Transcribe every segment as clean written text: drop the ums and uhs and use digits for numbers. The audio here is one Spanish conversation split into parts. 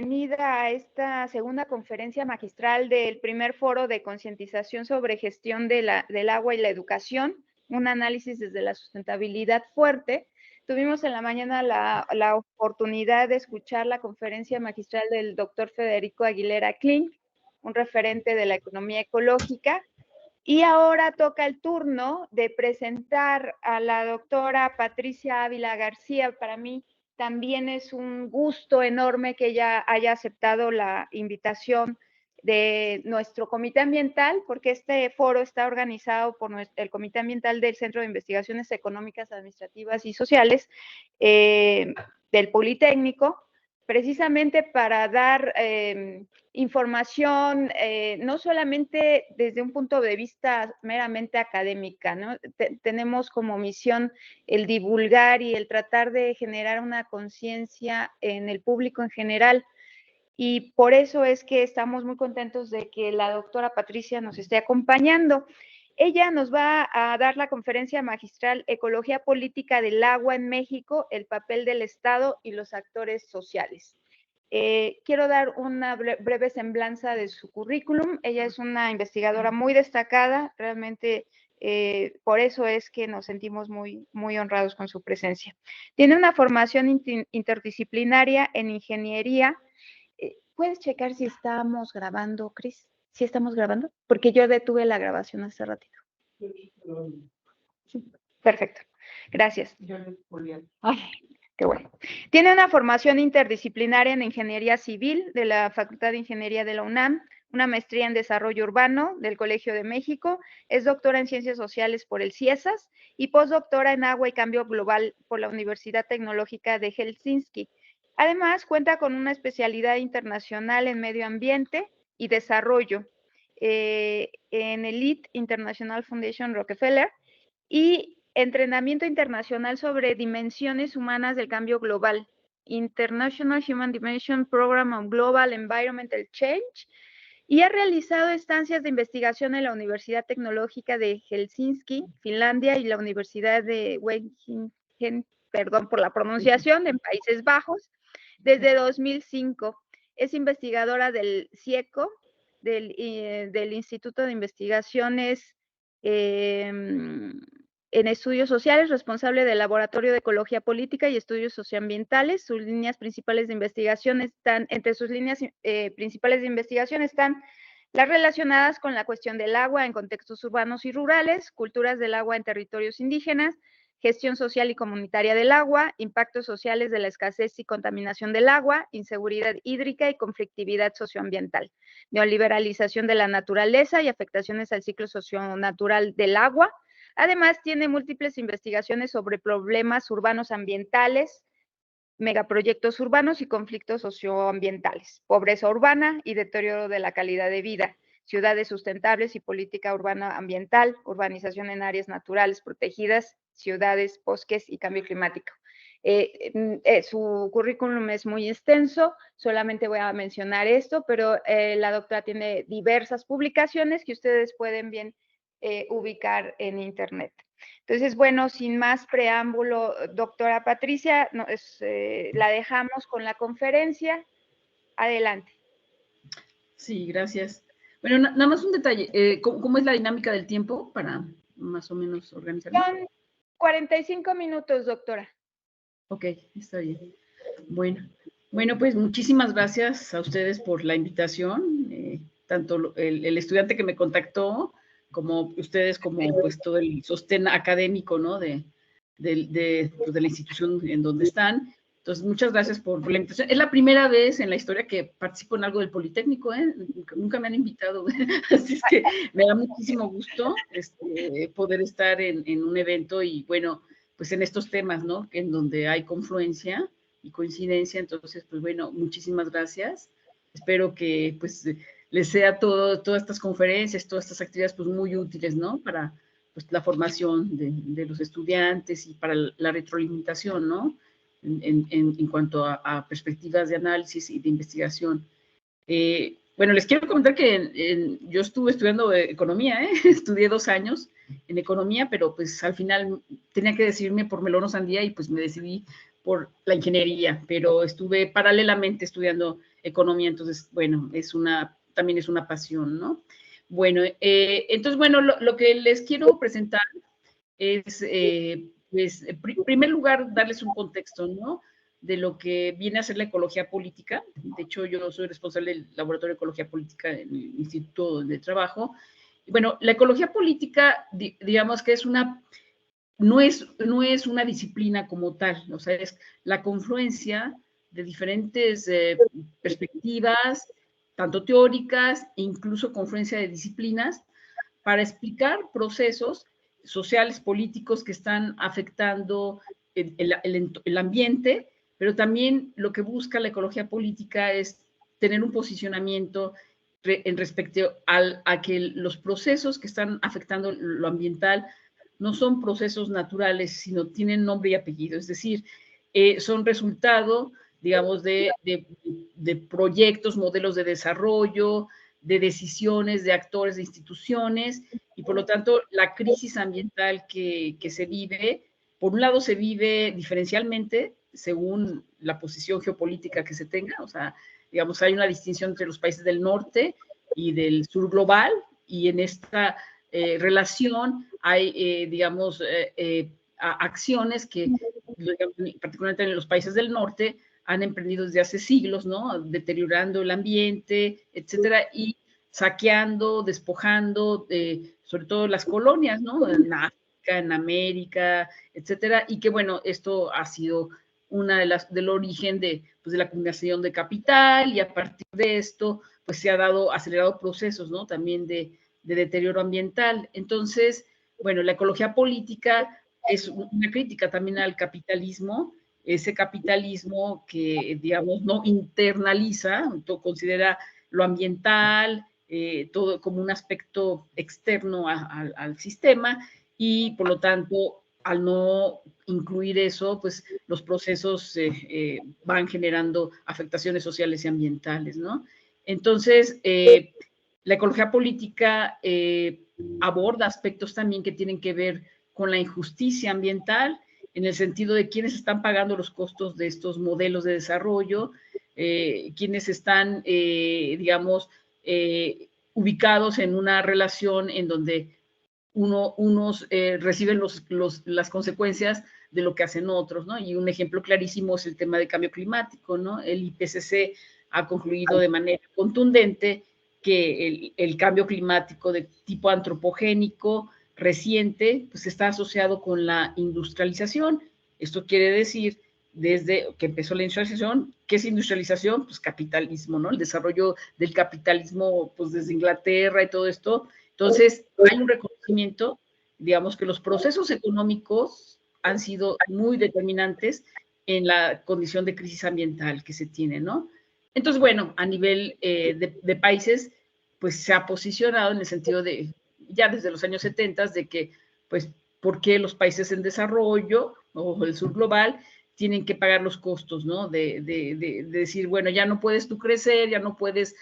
bienvenida a esta segunda conferencia magistral del primer foro de concientización sobre gestión del agua y la educación, un análisis desde la sustentabilidad fuerte. Tuvimos en la mañana la oportunidad de escuchar la conferencia magistral del doctor Federico Aguilera Klink, un referente de la economía ecológica, y ahora toca el turno de presentar a la doctora Patricia Ávila García. Para mí también es un gusto enorme que ella haya aceptado la invitación de nuestro comité ambiental, porque este foro está organizado por el Comité Ambiental del Centro de Investigaciones Económicas, Administrativas y Sociales del Politécnico, precisamente para dar información, no solamente desde un punto de vista meramente académica, ¿no? Tenemos como misión el divulgar y el tratar de generar una conciencia en el público en general, y por eso es que estamos muy contentos de que la doctora Patricia nos esté acompañando. Ella nos va a dar la conferencia magistral Ecología Política del Agua en México, el papel del Estado y los actores sociales. Quiero dar una breve semblanza de su currículum. Ella es una investigadora muy destacada, realmente por eso es que nos sentimos muy, muy honrados con su presencia. Tiene una formación interdisciplinaria en ingeniería. ¿Puedes checar si estamos grabando, Cris? ¿Sí estamos grabando? Porque yo detuve la grabación hace ratito. Sí, perfecto. Gracias. Ay, qué bueno. Tiene una formación interdisciplinaria en Ingeniería Civil de la Facultad de Ingeniería de la UNAM, una maestría en Desarrollo Urbano del Colegio de México, es doctora en Ciencias Sociales por el CIESAS y postdoctora en Agua y Cambio Global por la Universidad Tecnológica de Helsinki. Además, cuenta con una especialidad internacional en Medio Ambiente y Desarrollo en el Elite International Foundation Rockefeller y entrenamiento internacional sobre dimensiones humanas del cambio global, International Human Dimension Program on Global Environmental Change, y ha realizado estancias de investigación en la Universidad Tecnológica de Helsinki, Finlandia, y la Universidad de Wageningen, perdón por la pronunciación, en Países Bajos, desde 2005. Es investigadora del CIECO, del Instituto de Investigaciones en Estudios Sociales, responsable del Laboratorio de Ecología Política y Estudios Socioambientales. Sus líneas principales de investigación están, entre sus líneas principales de investigación están las relacionadas con la cuestión del agua en contextos urbanos y rurales, culturas del agua en territorios indígenas, gestión social y comunitaria del agua, impactos sociales de la escasez y contaminación del agua, inseguridad hídrica y conflictividad socioambiental, neoliberalización de la naturaleza y afectaciones al ciclo socionatural del agua. Además, tiene múltiples investigaciones sobre problemas urbanos ambientales, megaproyectos urbanos y conflictos socioambientales, pobreza urbana y deterioro de la calidad de vida, ciudades sustentables y política urbana ambiental, urbanización en áreas naturales protegidas, ciudades, bosques y cambio climático. Su currículum es muy extenso, solamente voy a mencionar esto, pero la doctora tiene diversas publicaciones que ustedes pueden bien ubicar en internet. Entonces, bueno, sin más preámbulo, doctora Patricia, la dejamos con la conferencia. Adelante. Sí, gracias. Bueno, nada más un detalle. ¿Cómo es la dinámica del tiempo para más o menos organizarlo? Son 45 minutos, doctora. Ok, está bien. Bueno, pues muchísimas gracias a ustedes por la invitación, tanto el estudiante que me contactó, como ustedes, como pues todo el sostén académico, ¿no? De la institución en donde están. Entonces, muchas gracias por la invitación. Es la primera vez en la historia que participo en algo del Politécnico, ¿eh? Nunca me han invitado, así es que me da muchísimo gusto poder estar en un evento y, bueno, pues en estos temas, ¿no? En donde hay confluencia y coincidencia. Entonces, pues bueno, muchísimas gracias. Espero que pues les sea todas estas conferencias, todas estas actividades pues muy útiles, ¿no? Para pues la formación de los estudiantes y para la retroalimentación, ¿no? En cuanto a perspectivas de análisis y de investigación. Bueno, les quiero comentar que yo estuve estudiando economía, estudié 2 años en economía, pero pues al final tenía que decidirme por melón o sandía y pues me decidí por la ingeniería, pero estuve paralelamente estudiando economía. Entonces, bueno, también es una pasión, ¿no? Bueno, entonces, bueno, lo que les quiero presentar es, pues, en primer lugar, darles un contexto, ¿no? De lo que viene a ser la ecología política. De hecho, yo soy responsable del Laboratorio de Ecología Política en el instituto donde trabajo. Y bueno, la ecología política, digamos que no es una disciplina como tal, o sea, es la confluencia de diferentes perspectivas, tanto teóricas e incluso confluencia de disciplinas, para explicar procesos sociales, políticos que están afectando el ambiente, pero también lo que busca la ecología política es tener un posicionamiento en respecto a que los procesos que están afectando lo ambiental no son procesos naturales, sino tienen nombre y apellido, es decir, son resultado, digamos, de proyectos, modelos de desarrollo, de decisiones de actores, de instituciones, y por lo tanto la crisis ambiental que se vive, por un lado se vive diferencialmente según la posición geopolítica que se tenga, o sea, digamos, hay una distinción entre los países del norte y del sur global, y en esta relación hay, digamos, acciones que, particularmente en los países del norte, han emprendido desde hace siglos, ¿no? Deteriorando el ambiente, etcétera, y saqueando, despojando, sobre todo las colonias, ¿no? En África, en América, etcétera, y que, bueno, esto ha sido del origen pues, de la acumulación de capital, y a partir de esto, pues se ha acelerado procesos, ¿no? También de deterioro ambiental. Entonces, bueno, la ecología política es una crítica también al capitalismo, ese capitalismo que, digamos, no internaliza, considera lo ambiental, todo como un aspecto externo al sistema, y por lo tanto, al no incluir eso, pues los procesos van generando afectaciones sociales y ambientales, ¿no? Entonces, la ecología política aborda aspectos también que tienen que ver con la injusticia ambiental, en el sentido de quiénes están pagando los costos de estos modelos de desarrollo, quienes están, digamos, ubicados en una relación en donde unos reciben las consecuencias de lo que hacen otros, ¿no? Y un ejemplo clarísimo es el tema de cambio climático, ¿no? El IPCC ha concluido de manera contundente que el cambio climático de tipo antropogénico reciente, pues está asociado con la industrialización. Esto quiere decir, desde que empezó la industrialización, ¿qué es industrialización? Pues capitalismo, ¿no? El desarrollo del capitalismo, pues desde Inglaterra y todo esto. Entonces, hay un reconocimiento, digamos, que los procesos económicos han sido muy determinantes en la condición de crisis ambiental que se tiene, ¿no? Entonces, bueno, a nivel de países, pues se ha posicionado en el sentido de, ya desde los años 70, de que, pues, ¿por qué los países en desarrollo o el sur global tienen que pagar los costos, ¿no? De decir, bueno, ya no puedes tú crecer, ya no puedes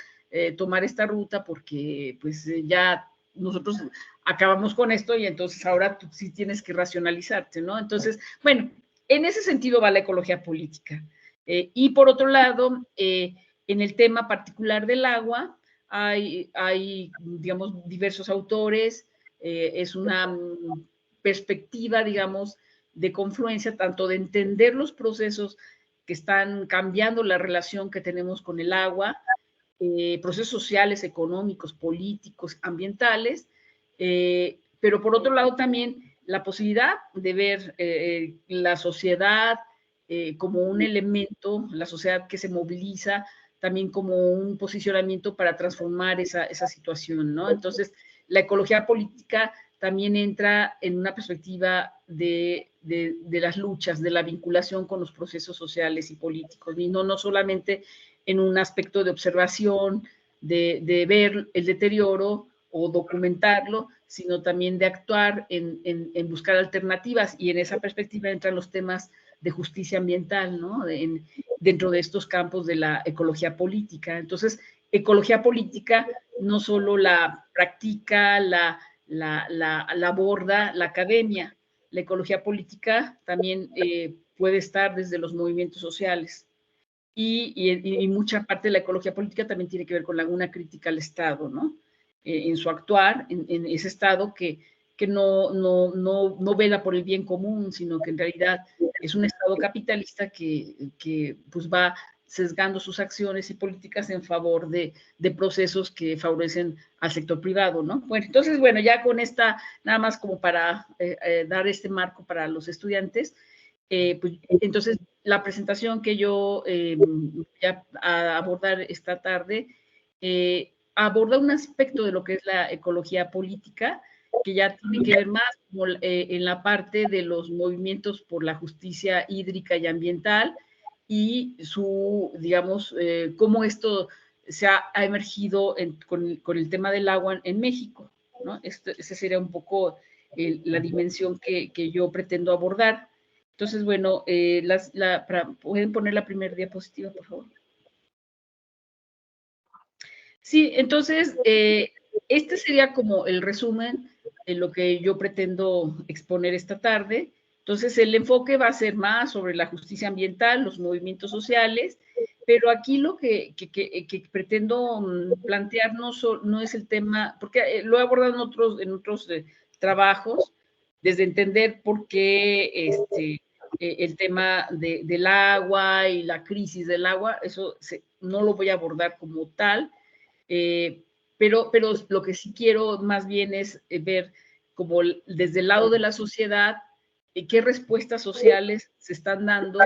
tomar esta ruta porque, pues, ya nosotros acabamos con esto y entonces ahora tú sí tienes que racionalizarte, ¿no? Entonces, bueno, en ese sentido va la ecología política. Y por otro lado, en el tema particular del agua, hay digamos, diversos autores, es una perspectiva, digamos, de confluencia, tanto de entender los procesos que están cambiando la relación que tenemos con el agua, procesos sociales, económicos, políticos, ambientales, pero por otro lado también la posibilidad de ver la sociedad como un elemento, la sociedad que se moviliza también como un posicionamiento para transformar esa situación, ¿no? Entonces, la ecología política también entra en una perspectiva de las luchas, de la vinculación con los procesos sociales y políticos, y no solamente en un aspecto de observación, de ver el deterioro o documentarlo, sino también de actuar en buscar alternativas, y en esa perspectiva entran los temas de justicia ambiental, ¿no? Dentro de estos campos de la ecología política. Entonces, ecología política no solo la practica, la aborda la academia, la ecología política también puede estar desde los movimientos sociales. y mucha parte de la ecología política también tiene que ver con una crítica al Estado, ¿no? En su actuar, en ese Estado que no vela por el bien común, sino que en realidad es un Estado capitalista que pues va sesgando sus acciones y políticas en favor de procesos que favorecen al sector privado, ¿no? Bueno, entonces, bueno, ya con esta, nada más como para dar este marco para los estudiantes, pues, entonces, la presentación que yo voy a abordar esta tarde aborda un aspecto de lo que es la ecología política, que ya tiene que ver más como, en la parte de los movimientos por la justicia hídrica y ambiental y su, digamos, cómo esto se ha emergido con el tema del agua en México, ¿no? Esa sería un poco la dimensión que yo pretendo abordar. Entonces, bueno, ¿pueden poner la primera diapositiva, por favor? Sí, entonces, este sería como el resumen de lo que yo pretendo exponer esta tarde. Entonces, el enfoque va a ser más sobre la justicia ambiental, los movimientos sociales, pero aquí lo que pretendo plantear no es el tema, porque lo he abordado en otros trabajos, desde entender por qué el tema del agua y la crisis del agua, eso no lo voy a abordar como tal, pero lo que sí quiero más bien es ver como desde el lado de la sociedad, qué respuestas sociales se están dando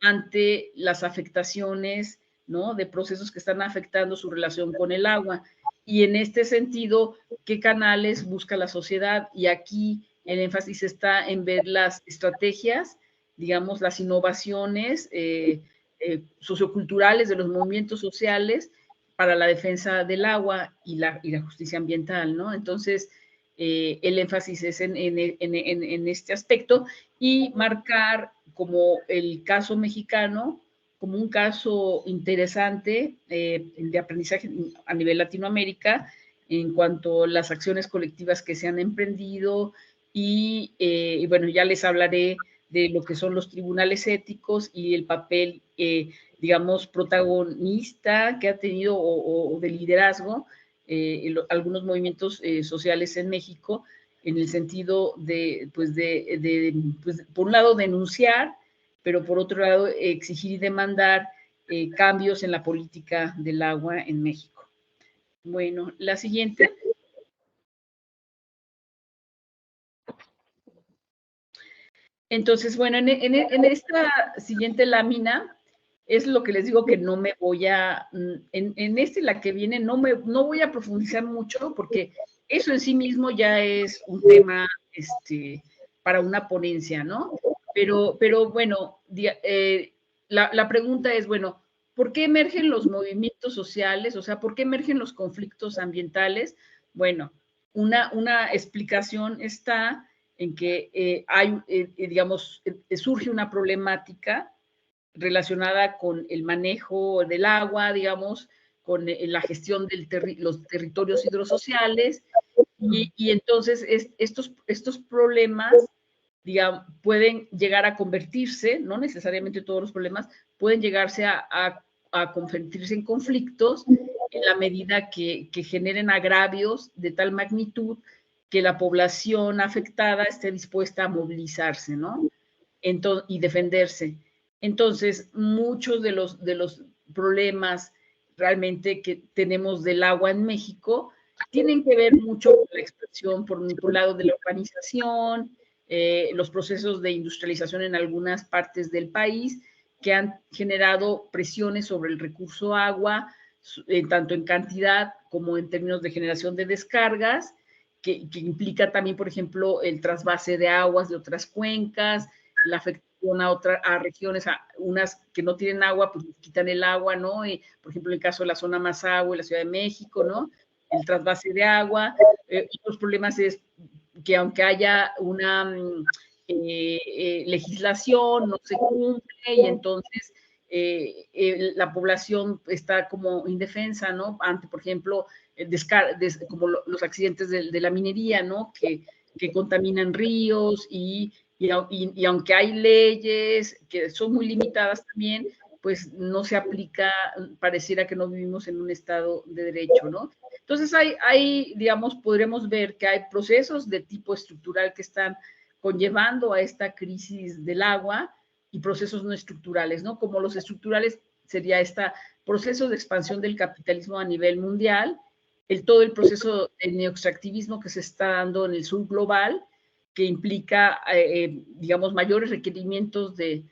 ante las afectaciones, ¿no? De procesos que están afectando su relación con el agua. Y en este sentido, ¿qué canales busca la sociedad? Y aquí el énfasis está en ver las estrategias, digamos, las innovaciones socioculturales de los movimientos sociales para la defensa del agua y la justicia ambiental, ¿no? Entonces, el énfasis es en este aspecto y marcar como el caso mexicano como un caso interesante de aprendizaje a nivel Latinoamérica en cuanto a las acciones colectivas que se han emprendido y bueno, ya les hablaré de lo que son los tribunales éticos y el papel digamos, protagonista que ha tenido o de liderazgo algunos movimientos sociales en México, en el sentido pues, por un lado, denunciar, pero por otro lado, exigir y demandar cambios en la política del agua en México. Bueno, la siguiente. Entonces, bueno, en esta siguiente lámina, es lo que les digo que no me voy a, la que viene, no voy a profundizar mucho porque eso en sí mismo ya es un tema para una ponencia, ¿no? Pero bueno, la pregunta es, bueno, ¿por qué emergen los movimientos sociales? O sea, ¿por qué emergen los conflictos ambientales? Bueno, una explicación está en que digamos, surge una problemática relacionada con el manejo del agua, digamos, con la gestión de los territorios hidrosociales, y entonces estos problemas, digamos, pueden llegar a convertirse, no necesariamente todos los problemas, pueden llegarse a convertirse en conflictos en la medida que generen agravios de tal magnitud que la población afectada esté dispuesta a movilizarse, ¿no? Y defenderse. Entonces, muchos de los problemas realmente que tenemos del agua en México tienen que ver mucho con la expresión, por un lado, de la urbanización, los procesos de industrialización en algunas partes del país que han generado presiones sobre el recurso agua, tanto en cantidad como en términos de generación de descargas, que implica también, por ejemplo, el trasvase de aguas de otras cuencas, la afectación a regiones, a unas que no tienen agua, pues quitan el agua, ¿no? Y, por ejemplo, en el caso de la zona más agua, la Ciudad de México, ¿no? El trasvase de agua. Otros problemas es que aunque haya una legislación, no se cumple y entonces la población está como indefensa, ¿no? Ante, por ejemplo, como los accidentes de la minería, ¿no? Que contaminan ríos y aunque hay leyes que son muy limitadas también, pues no se aplica, pareciera que no vivimos en un Estado de Derecho, ¿no? Entonces digamos, podremos ver que hay procesos de tipo estructural que están conllevando a esta crisis del agua y procesos no estructurales, ¿no? Como los estructurales sería este proceso de expansión del capitalismo a nivel mundial, todo el proceso de neoextractivismo que se está dando en el sur global, que implica, digamos, mayores requerimientos de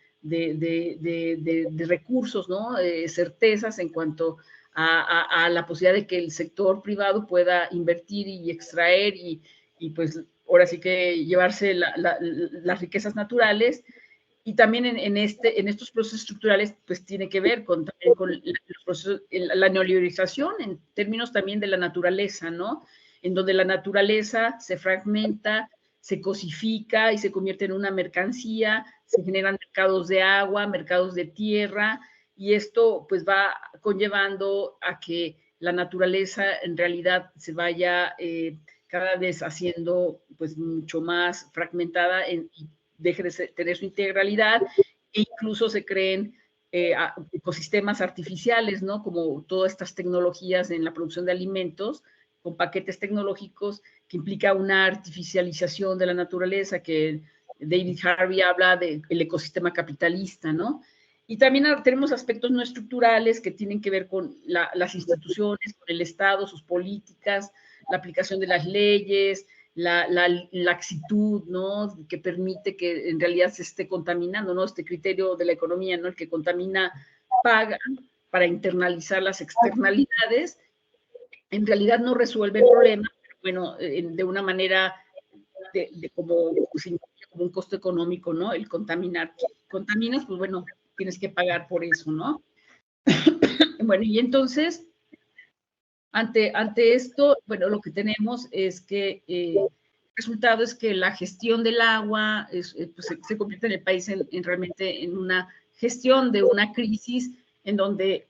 recursos, ¿no? Certezas en cuanto a la posibilidad de que el sector privado pueda invertir y extraer y pues ahora sí que llevarse las riquezas naturales. Y también en estos procesos estructurales, pues tiene que ver con la neoliberalización en términos también de la naturaleza, ¿no? En donde la naturaleza se fragmenta, se cosifica y se convierte en una mercancía, se generan mercados de agua, mercados de tierra, y esto pues va conllevando a que la naturaleza en realidad se vaya cada vez haciendo pues mucho más fragmentada y deje de tener su integralidad, e incluso se creen ecosistemas artificiales, ¿no? Como todas estas tecnologías en la producción de alimentos, con paquetes tecnológicos que implica una artificialización de la naturaleza, que David Harvey habla del ecosistema capitalista, ¿no? Y también tenemos aspectos no estructurales que tienen que ver con las instituciones, con el Estado, sus políticas, la aplicación de las leyes, la laxitud, ¿no? Que permite que en realidad se esté contaminando, ¿no? Este criterio de la economía, ¿no? El que contamina paga, para internalizar las externalidades. En realidad no resuelve el problema, pero bueno, de una manera como un costo económico, ¿no? El contaminar. Contaminas, pues bueno, tienes que pagar por eso, ¿no? Bueno, y entonces, ante esto, bueno, lo que tenemos es que el resultado es que la gestión del agua pues se convierte en el país realmente en una gestión de una crisis en donde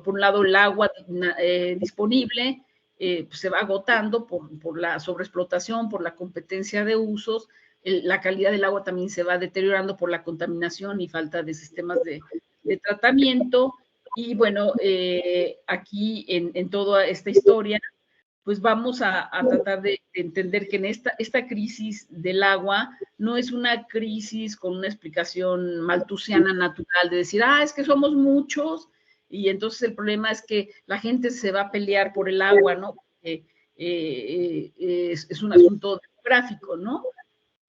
por un lado el agua disponible pues se va agotando por la sobreexplotación, por la competencia de usos, la calidad del agua también se va deteriorando por la contaminación y falta de sistemas de tratamiento. Y bueno, aquí en toda esta historia, pues vamos a tratar de entender que en esta crisis del agua no es una crisis con una explicación malthusiana natural de decir, es que somos muchos y entonces el problema es que la gente se va a pelear por el agua, ¿no? Es un asunto demográfico, ¿no?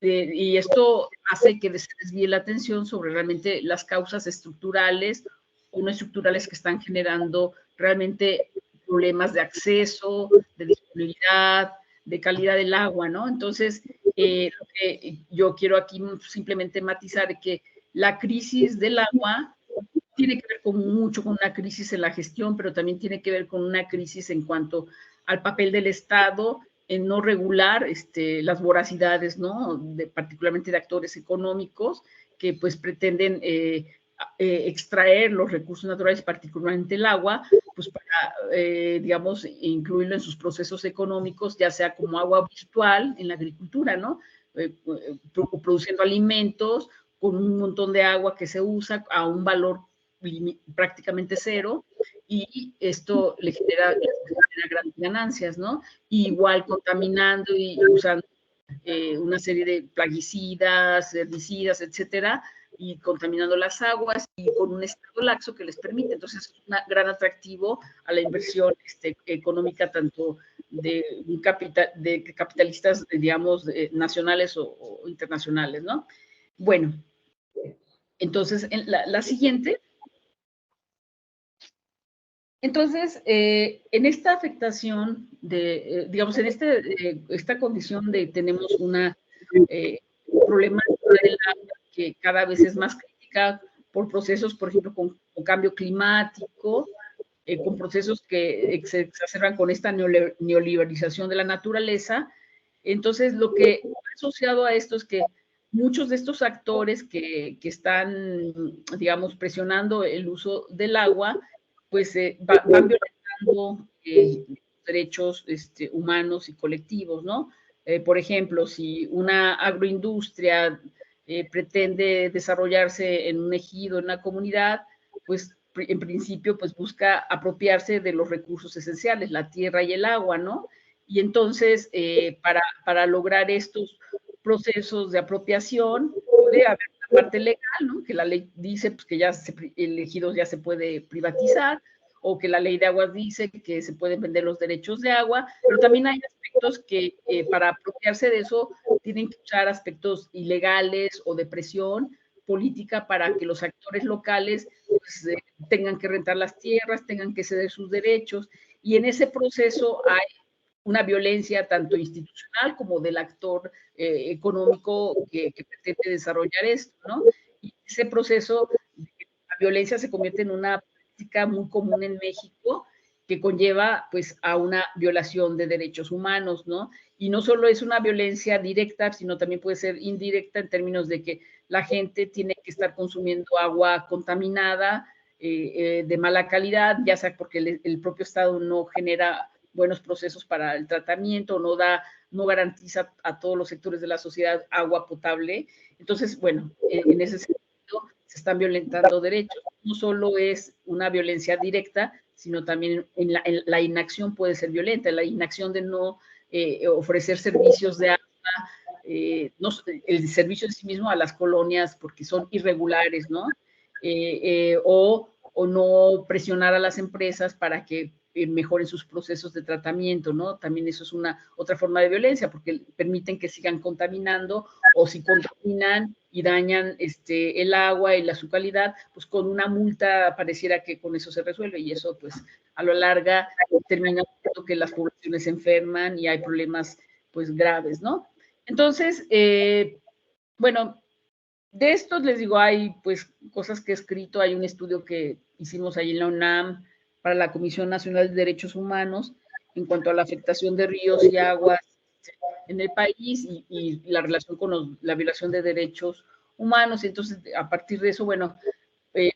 Y esto hace que se desvíe la atención sobre realmente las causas estructurales o no estructurales que están generando realmente problemas de acceso, de disponibilidad, de calidad del agua, ¿no? Entonces, lo que yo quiero aquí simplemente matizar es que la crisis del agua tiene que ver mucho con una crisis en la gestión, pero también tiene que ver con una crisis en cuanto al papel del Estado en no regular las voracidades, ¿no? Particularmente de actores económicos que pues pretenden extraer los recursos naturales, particularmente el agua, pues para, digamos, incluirlo en sus procesos económicos, ya sea como agua virtual en la agricultura, ¿no? Produciendo alimentos con un montón de agua que se usa a un valor prácticamente cero, y esto le genera grandes ganancias, ¿no? Y igual contaminando y usando una serie de plaguicidas, herbicidas, etcétera, y contaminando las aguas y con un estado laxo que les permite. Entonces, es un gran atractivo a la inversión económica, tanto de capitalistas, digamos, nacionales o internacionales, ¿no? Bueno, entonces, la siguiente. Entonces, en esta afectación digamos, en esta condición de tenemos una problemática del agua que cada vez es más crítica por procesos, por ejemplo, con cambio climático, con procesos que se exacerban con esta neoliberalización de la naturaleza. Entonces, lo que ha asociado a esto es que muchos de estos actores que están, digamos, presionando el uso del agua, pues van violentando derechos humanos y colectivos, ¿no? Por ejemplo, si una agroindustria pretende desarrollarse en un ejido, en una comunidad, pues en principio pues busca apropiarse de los recursos esenciales, la tierra y el agua, ¿no? Y entonces para lograr estos procesos de apropiación puede haber una parte legal, ¿no? Que la ley dice pues, que ya el ejido ya se puede privatizar, o que la ley de aguas dice que se pueden vender los derechos de agua, pero también hay aspectos que para apropiarse de eso tienen que usar aspectos ilegales o de presión política para que los actores locales pues, tengan que rentar las tierras, tengan que ceder sus derechos, y en ese proceso hay una violencia tanto institucional como del actor económico que pretende desarrollar esto, ¿no? Y ese proceso, la violencia se convierte en una práctica muy común en México que conlleva pues a una violación de derechos humanos, ¿no? Y no solo es una violencia directa, sino también puede ser indirecta en términos de que la gente tiene que estar consumiendo agua contaminada, de mala calidad, ya sea porque el propio Estado no genera buenos procesos para el tratamiento, no garantiza a todos los sectores de la sociedad agua potable. Entonces, bueno, en ese sentido se están violentando derechos. No solo es una violencia directa, sino también en la inacción puede ser violenta, la inacción de no ofrecer servicios de agua, no, el servicio en sí mismo a las colonias porque son irregulares, ¿no? O no presionar a las empresas para que mejoren sus procesos de tratamiento, ¿no? También eso es otra forma de violencia, porque permiten que sigan contaminando, o si contaminan y dañan el agua y su calidad, pues con una multa pareciera que con eso se resuelve, y eso pues a lo larga termina haciendo que las poblaciones se enferman y hay problemas pues graves, ¿no? Entonces, bueno, de estos les digo, hay pues cosas que he escrito, hay un estudio que hicimos ahí en la UNAM para la Comisión Nacional de Derechos Humanos en cuanto a la afectación de ríos y aguas en el país y la relación con la violación de derechos humanos. Entonces, a partir de eso, bueno, eh,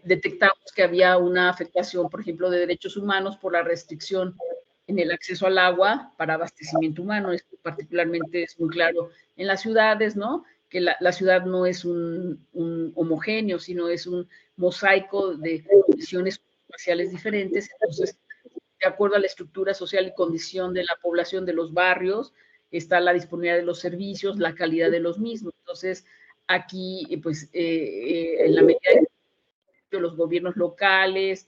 detectamos que había una afectación, por ejemplo, de derechos humanos por la restricción en el acceso al agua para abastecimiento humano. Esto particularmente es muy claro en las ciudades, ¿no? Que la ciudad no es un homogéneo, sino es un mosaico de condiciones espaciales diferentes. Entonces, de acuerdo a la estructura social y condición de la población de los barrios, está la disponibilidad de los servicios, la calidad de los mismos. Entonces, aquí, pues, en la medida que los gobiernos locales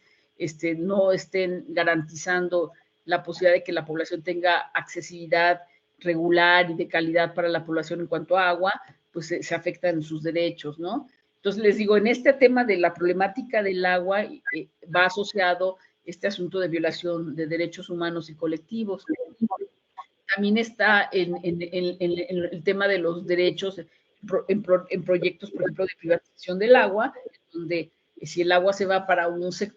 no estén garantizando la posibilidad de que la población tenga accesibilidad regular y de calidad para la población en cuanto a agua, pues se afectan sus derechos, ¿no? Entonces, les digo, en este tema de la problemática del agua va asociado este asunto de violación de derechos humanos y colectivos. También está en el tema de los derechos en proyectos, por ejemplo, de privatización del agua, donde si el agua se va para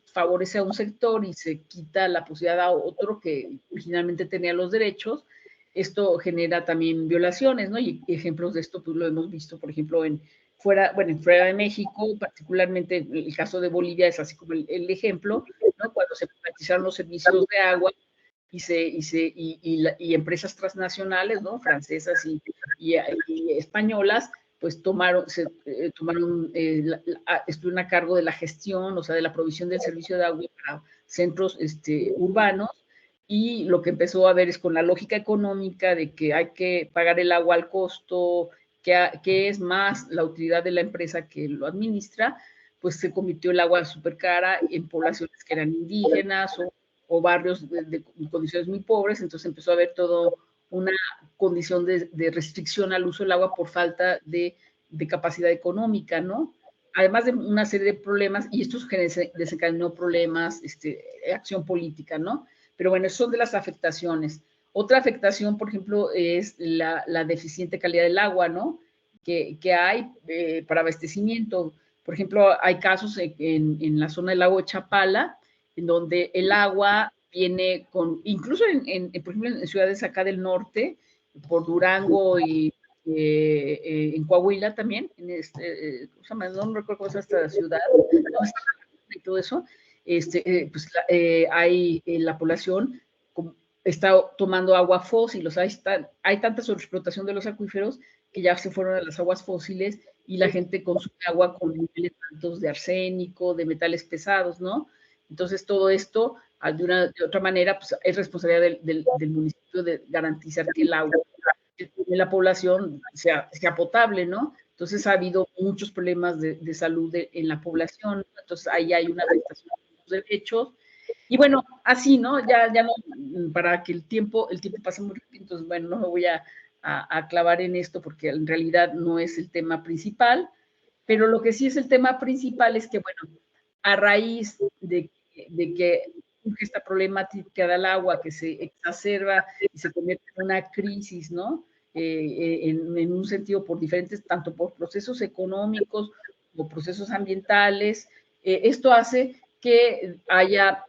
favorece a un sector y se quita la posibilidad a otro que originalmente tenía los derechos, esto genera también violaciones, ¿no? Y ejemplos de esto pues lo hemos visto, por ejemplo, fuera de México, particularmente el caso de Bolivia es así como el ejemplo, ¿no? Cuando se privatizaron los servicios de agua y empresas transnacionales, ¿no? Francesas y españolas, pues estuvieron a cargo de la gestión, o sea, de la provisión del servicio de agua para centros urbanos, y lo que empezó a ver es con la lógica económica de que hay que pagar el agua al costo, que es más la utilidad de la empresa que lo administra, pues se convirtió el agua súper cara en poblaciones que eran indígenas o barrios de condiciones muy pobres. Entonces empezó a haber todo una condición de restricción al uso del agua por falta de capacidad económica, ¿no? Además de una serie de problemas, y esto desencadenó problemas, acción política, ¿no? Pero bueno, son de las afectaciones. Otra afectación, por ejemplo, es la deficiente calidad del agua, ¿no? Que hay para abastecimiento. Por ejemplo, hay casos en la zona del lago de Chapala, en donde el agua viene incluso por ejemplo, en ciudades acá del norte, por Durango y en Coahuila también, no recuerdo cómo es esta ciudad, y todo eso, pues hay la población está tomando agua fósil, o sea, hay tanta sobreexplotación de los acuíferos que ya se fueron a las aguas fósiles y la gente consume agua con niveles altos de arsénico, de metales pesados, ¿no? Entonces, todo esto, de otra manera, pues, es responsabilidad del municipio de garantizar que el agua de la población sea potable, ¿no? Entonces, ha habido muchos problemas de salud en la población, entonces ahí hay una afectación de los derechos. Y bueno, así, ¿no? Ya no, para que el tiempo pase muy rápido, entonces, bueno, no me voy a clavar en esto porque en realidad no es el tema principal, pero lo que sí es el tema principal es que, bueno, a raíz de que surge esta problemática del agua que se exacerba y se convierte en una crisis, ¿no? En un sentido por diferentes, tanto por procesos económicos como procesos ambientales, esto hace que haya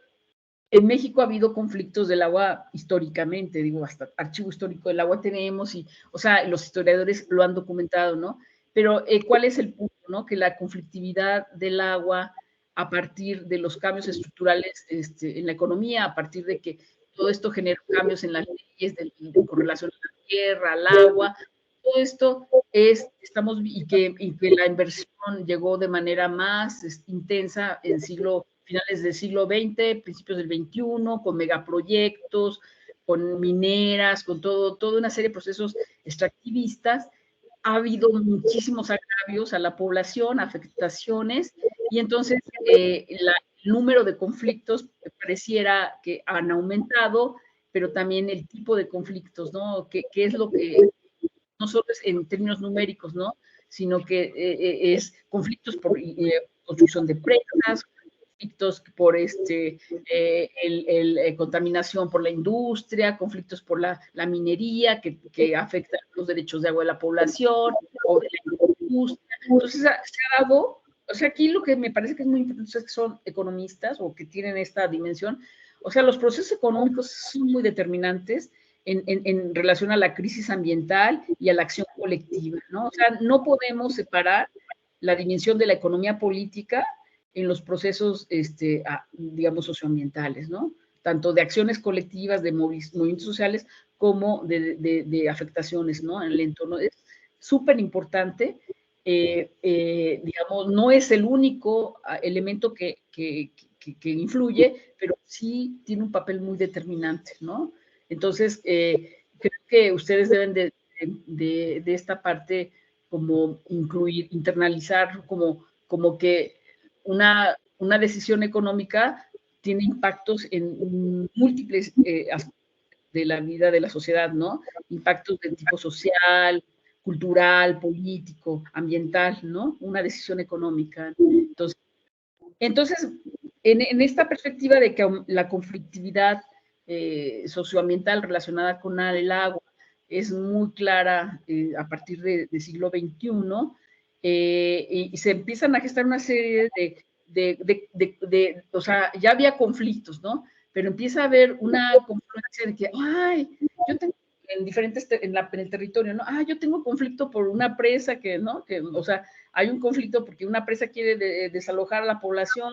en México ha habido conflictos del agua históricamente, digo, hasta archivo histórico del agua tenemos, y, o sea, los historiadores lo han documentado, ¿no? Pero, ¿cuál es el punto, no? Que la conflictividad del agua a partir de los cambios estructurales en la economía, a partir de que todo esto genera cambios en las leyes con relación a la tierra, al agua, todo esto y que la inversión llegó de manera más intensa en finales del siglo XX, principios del XXI, con megaproyectos, con mineras, con toda una serie de procesos extractivistas. Ha habido muchísimos agravios a la población, afectaciones, y entonces el número de conflictos pareciera que han aumentado, pero también el tipo de conflictos, ¿no? ¿Qué es lo que no solo es en términos numéricos, ¿no? Sino que es conflictos por construcción de presas, conflictos por contaminación por la industria, conflictos por la minería que afectan los derechos de agua de la población o de la industria. Entonces, se ha dado, o sea, aquí lo que me parece que es muy importante es que son economistas o que tienen esta dimensión, o sea, los procesos económicos son muy determinantes en relación a la crisis ambiental y a la acción colectiva, ¿no? O sea, no podemos separar la dimensión de la economía política en los procesos, digamos, socioambientales, ¿no? Tanto de acciones colectivas, de movimientos sociales, como de afectaciones, ¿no? En el entorno. Es súper importante, digamos, no es el único elemento que influye, pero sí tiene un papel muy determinante, ¿no? Entonces, creo que ustedes deben de esta parte como incluir, internalizar, como que una decisión económica tiene impactos en múltiples aspectos de la vida de la sociedad, ¿no? Impactos de tipo social, cultural, político, ambiental, ¿no? Una decisión económica. Entonces, en esta perspectiva de que la conflictividad socioambiental relacionada con el agua es muy clara a partir del siglo XXI, y se empiezan a gestar una serie o sea, ya había conflictos, ¿no? Pero empieza a haber una confluencia de que, ay, yo tengo en el territorio, ¿no? Ah, yo tengo conflicto por una presa que, ¿no? Que, o sea, hay un conflicto porque una presa quiere desalojar a la población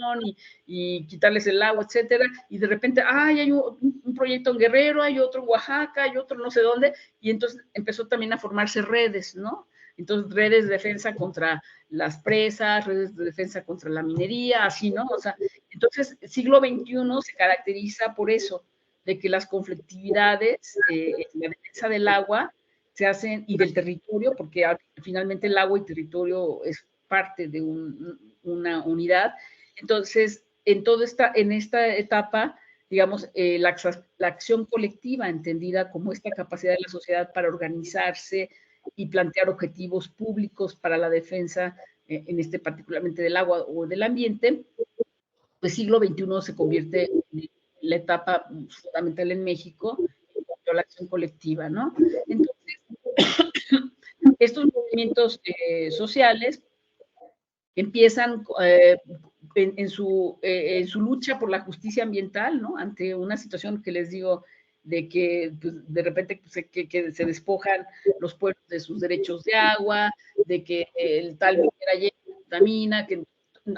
y quitarles el agua, etcétera, y de repente, ay, hay un proyecto en Guerrero, hay otro en Oaxaca, hay otro no sé dónde, y entonces empezó también a formarse redes, ¿no? Entonces, redes de defensa contra las presas, redes de defensa contra la minería, así, ¿no? O sea, entonces, el siglo XXI se caracteriza por eso, de que las conflictividades en la defensa del agua se hacen, y del territorio, porque finalmente el agua y territorio es parte de una unidad. Entonces, en esta etapa, digamos, la acción colectiva, entendida como esta capacidad de la sociedad para organizarse y plantear objetivos públicos para la defensa, particularmente del agua o del ambiente, pues siglo XXI se convierte en la etapa fundamental en México, en cuanto a la acción colectiva, ¿no? Entonces, estos movimientos sociales empiezan en su lucha por la justicia ambiental, ¿no? Ante una situación que les digo de que pues, de repente pues, que se despojan los pueblos de sus derechos de agua, de que el tal minera contamina, que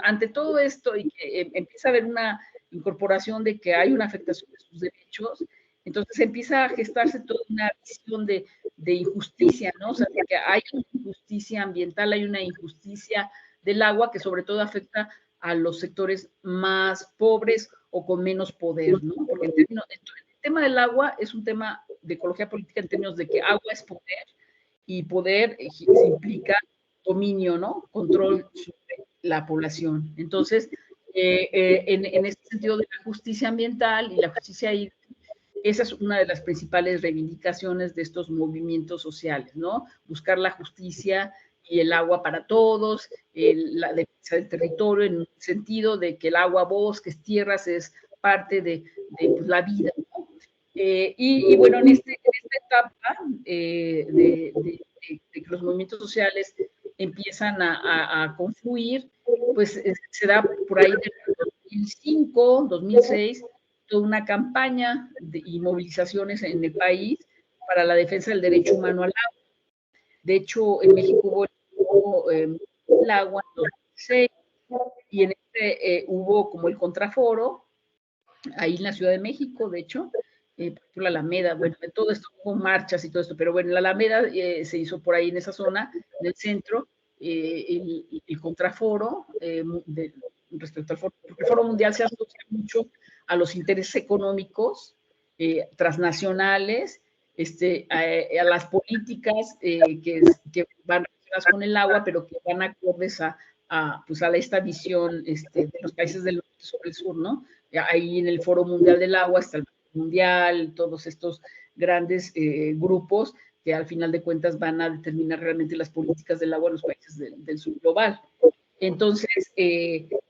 ante todo esto y que empieza a haber una incorporación de que hay una afectación de sus derechos, Entonces empieza a gestarse toda una visión de injusticia, ¿no? O sea, que hay una injusticia ambiental, hay una injusticia del agua que sobre todo afecta a los sectores más pobres o con menos poder, ¿no? Porque el tema del agua es un tema de ecología política en términos de que agua es poder y poder implica dominio, ¿no? Control sobre la población. Entonces, en este sentido de la justicia ambiental y la justicia hídrica, esa es una de las principales reivindicaciones de estos movimientos sociales, ¿no? Buscar la justicia y el agua para todos, la defensa del territorio en el sentido de que el agua, bosques, tierras es parte de pues, la vida, ¿no? Y bueno, en esta etapa de que los movimientos sociales empiezan a confluir, pues se da por ahí de 2005, 2006, toda una campaña y movilizaciones en el país para la defensa del derecho humano al agua. De hecho, en México hubo el agua en 2006 y en este hubo como el contraforo, ahí en la Ciudad de México, de hecho, por la Alameda, bueno, en todo esto hubo marchas y todo esto, pero bueno, la Alameda se hizo por ahí en esa zona, en el centro, el contraforo respecto al foro, porque el Foro Mundial se asocia mucho a los intereses económicos transnacionales, a las políticas que van relacionadas con el agua, pero que van acordes pues a esta visión de los países del norte sobre el sur, ¿no? Ahí en el Foro Mundial del Agua está el Mundial, todos estos grandes grupos que al final de cuentas van a determinar realmente las políticas del agua en los países del sur global. Entonces,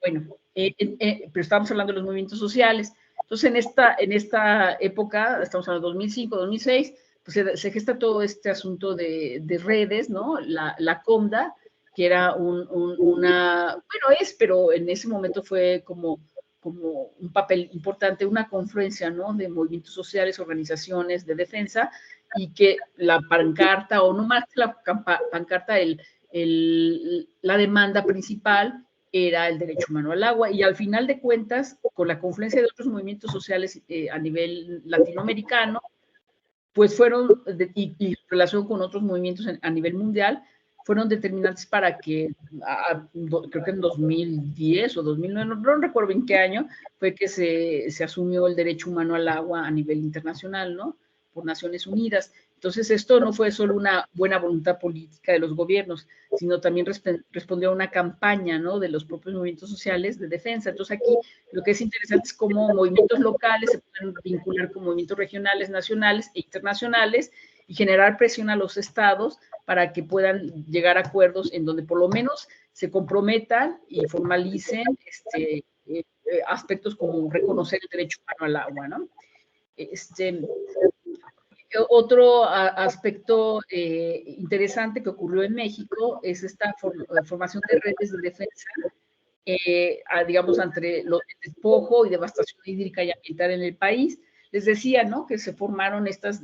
bueno, pero estamos hablando de los movimientos sociales. Entonces, en esta época, estamos hablando de 2005, 2006, pues se gesta todo este asunto de redes, ¿no? La COMDA, que era bueno, pero en ese momento fue como un papel importante, una confluencia, ¿no? De movimientos sociales, organizaciones de defensa, y que la pancarta, o no más que la pancarta, la demanda principal era el derecho humano al agua, y al final de cuentas, con la confluencia de otros movimientos sociales a nivel latinoamericano, pues fueron, y relación con otros movimientos a nivel mundial, fueron determinantes para que, creo que en 2010 o 2009, no recuerdo en qué año, fue que se asumió el derecho humano al agua a nivel internacional, ¿no? Por Naciones Unidas. Entonces, esto no fue solo una buena voluntad política de los gobiernos, sino también respondió a una campaña, ¿no? De los propios movimientos sociales de defensa. Entonces, aquí lo que es interesante es cómo movimientos locales se pueden vincular con movimientos regionales, nacionales e internacionales, y generar presión a los estados para que puedan llegar a acuerdos en donde por lo menos se comprometan y formalicen aspectos como reconocer el derecho humano al agua, ¿no? Otro aspecto interesante que ocurrió en México es esta formación de redes de defensa, digamos, entre el despojo y devastación hídrica y ambiental en el país. Les decía, ¿no? Que se formaron estas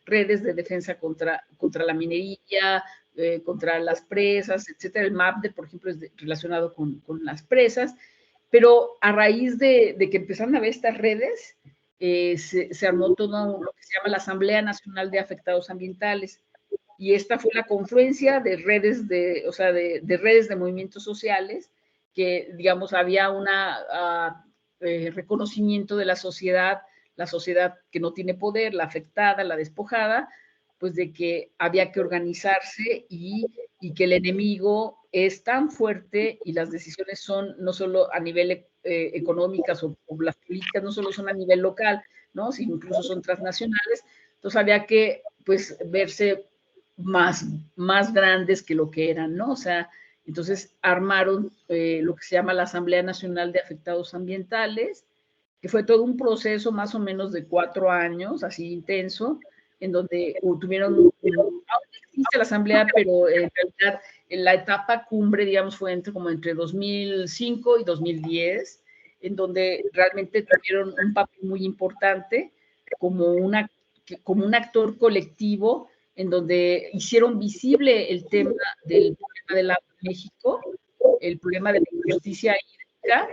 redes de defensa contra la minería, contra las presas, etcétera. El MAPDE, por ejemplo, es relacionado con las presas, pero a raíz de que empezaron a ver estas redes, se armó todo lo que se llama la Asamblea Nacional de Afectados Ambientales, y esta fue la confluencia de redes de redes de movimientos sociales, que, digamos, había un reconocimiento de la sociedad que no tiene poder, la afectada, la despojada, pues de que había que organizarse y que el enemigo es tan fuerte y las decisiones son no solo a nivel económicas o las políticas no solo son a nivel local, ¿no? Sino incluso son transnacionales. Entonces había que, pues, verse más grandes que lo que eran, ¿no? O sea, entonces armaron lo que se llama la Asamblea Nacional de Afectados Ambientales, que fue todo un proceso más o menos de 4 años, así intenso, en donde tuvieron, aún existe la Asamblea, pero en realidad en la etapa cumbre, digamos, fue entre 2005 y 2010, en donde realmente tuvieron un papel muy importante como un actor colectivo, en donde hicieron visible el tema del agua en México, el problema de la injusticia hídrica,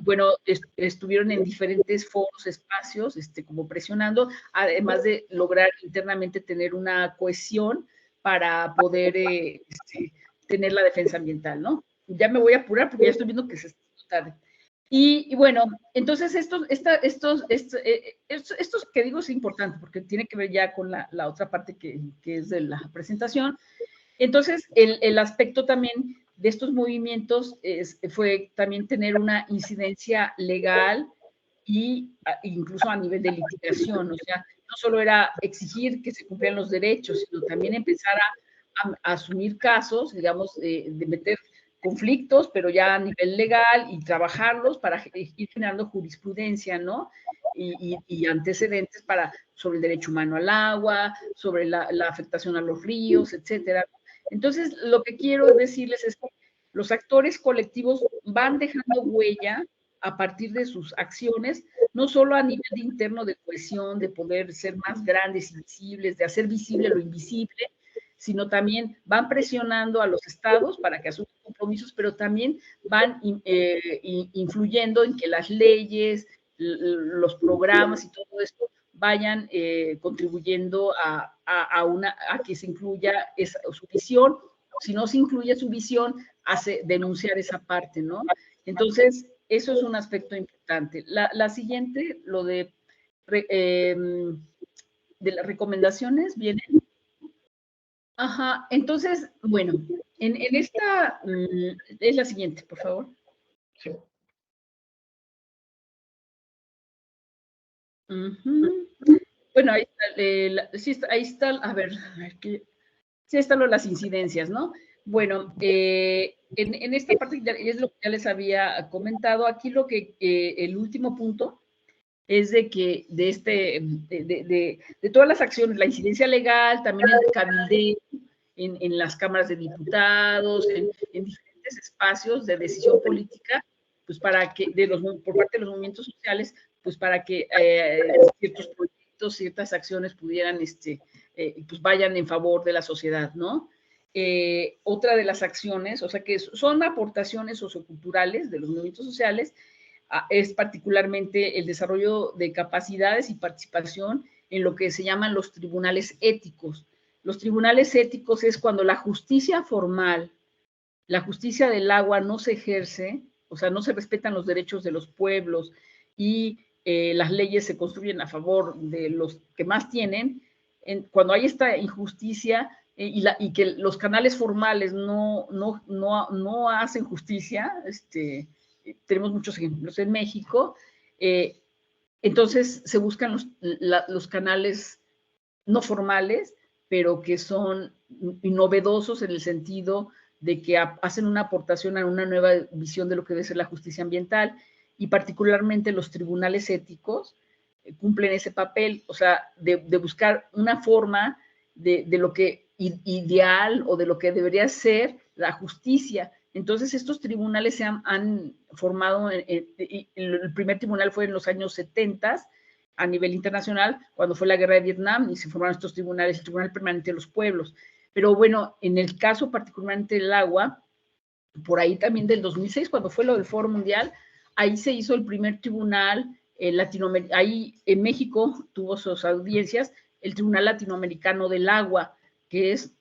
bueno, estuvieron en diferentes foros, espacios, como presionando, además de lograr internamente tener una cohesión para poder tener la defensa ambiental, ¿no? Ya me voy a apurar porque ya estoy viendo que se está tarde. Y bueno, entonces estos que digo es importante porque tiene que ver ya con la otra parte que es de la presentación. Entonces, el aspecto también de estos movimientos fue también tener una incidencia legal e incluso a nivel de litigación, o sea, no solo era exigir que se cumplieran los derechos, sino también empezar a asumir casos, digamos, de meter conflictos, pero ya a nivel legal y trabajarlos para ir generando jurisprudencia, ¿no? Y antecedentes sobre el derecho humano al agua, sobre la afectación a los ríos, etcétera. Entonces, lo que quiero decirles es que los actores colectivos van dejando huella a partir de sus acciones, no solo a nivel interno de cohesión, de poder ser más grandes y visibles, de hacer visible lo invisible, sino también van presionando a los estados para que asuman compromisos, pero también van influyendo en que las leyes, los programas y todo esto vayan contribuyendo a que se incluya su visión. Si no se incluye su visión, hace denunciar esa parte, ¿no? Entonces, eso es un aspecto importante. La siguiente, lo de las recomendaciones, viene. Ajá, entonces, bueno, en esta, es la siguiente, por favor. Sí. Bueno, ahí está, sí está, ahí está, a ver, sí están las incidencias, ¿no? Bueno, en esta parte es lo que ya les había comentado, aquí lo que, el último punto es de que de todas las acciones, la incidencia legal, también el cabildeo en las cámaras de diputados, en diferentes espacios de decisión política, pues para que, por parte de los movimientos sociales, pues para que ciertos proyectos, ciertas acciones pudieran, pues vayan en favor de la sociedad, ¿no? Otra de las acciones, o sea que son aportaciones socioculturales de los movimientos sociales, es particularmente el desarrollo de capacidades y participación en lo que se llaman los tribunales éticos. Los tribunales éticos es cuando la justicia formal, la justicia del agua no se ejerce, o sea, no se respetan los derechos de los pueblos y las leyes se construyen a favor de los que más tienen. Cuando hay esta injusticia y que los canales formales no hacen justicia, tenemos muchos ejemplos en México, entonces se buscan los canales no formales, pero que son novedosos en el sentido de que hacen una aportación a una nueva visión de lo que debe ser la justicia ambiental, y particularmente los tribunales éticos cumplen ese papel, o sea, de buscar una forma de lo que ideal o de lo que debería ser la justicia. Entonces, estos tribunales se han formado, el primer tribunal fue en los años 70 a nivel internacional, cuando fue la guerra de Vietnam, y se formaron estos tribunales, el Tribunal Permanente de los Pueblos. Pero bueno, en el caso particularmente del agua, por ahí también del 2006, cuando fue lo del Foro Mundial, ahí se hizo el primer tribunal latinoamericano, ahí en México tuvo sus audiencias, el Tribunal Latinoamericano del Agua, que es,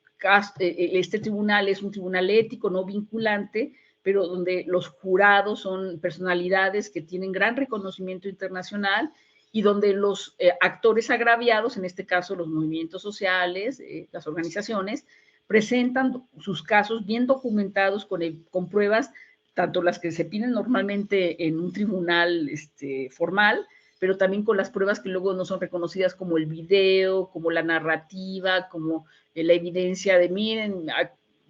este tribunal es un tribunal ético, no vinculante, pero donde los jurados son personalidades que tienen gran reconocimiento internacional y donde los actores agraviados, en este caso los movimientos sociales, las organizaciones, presentan sus casos bien documentados con pruebas, tanto las que se piden normalmente en un tribunal formal, pero también con las pruebas que luego no son reconocidas, como el video, como la narrativa, como la evidencia de, miren,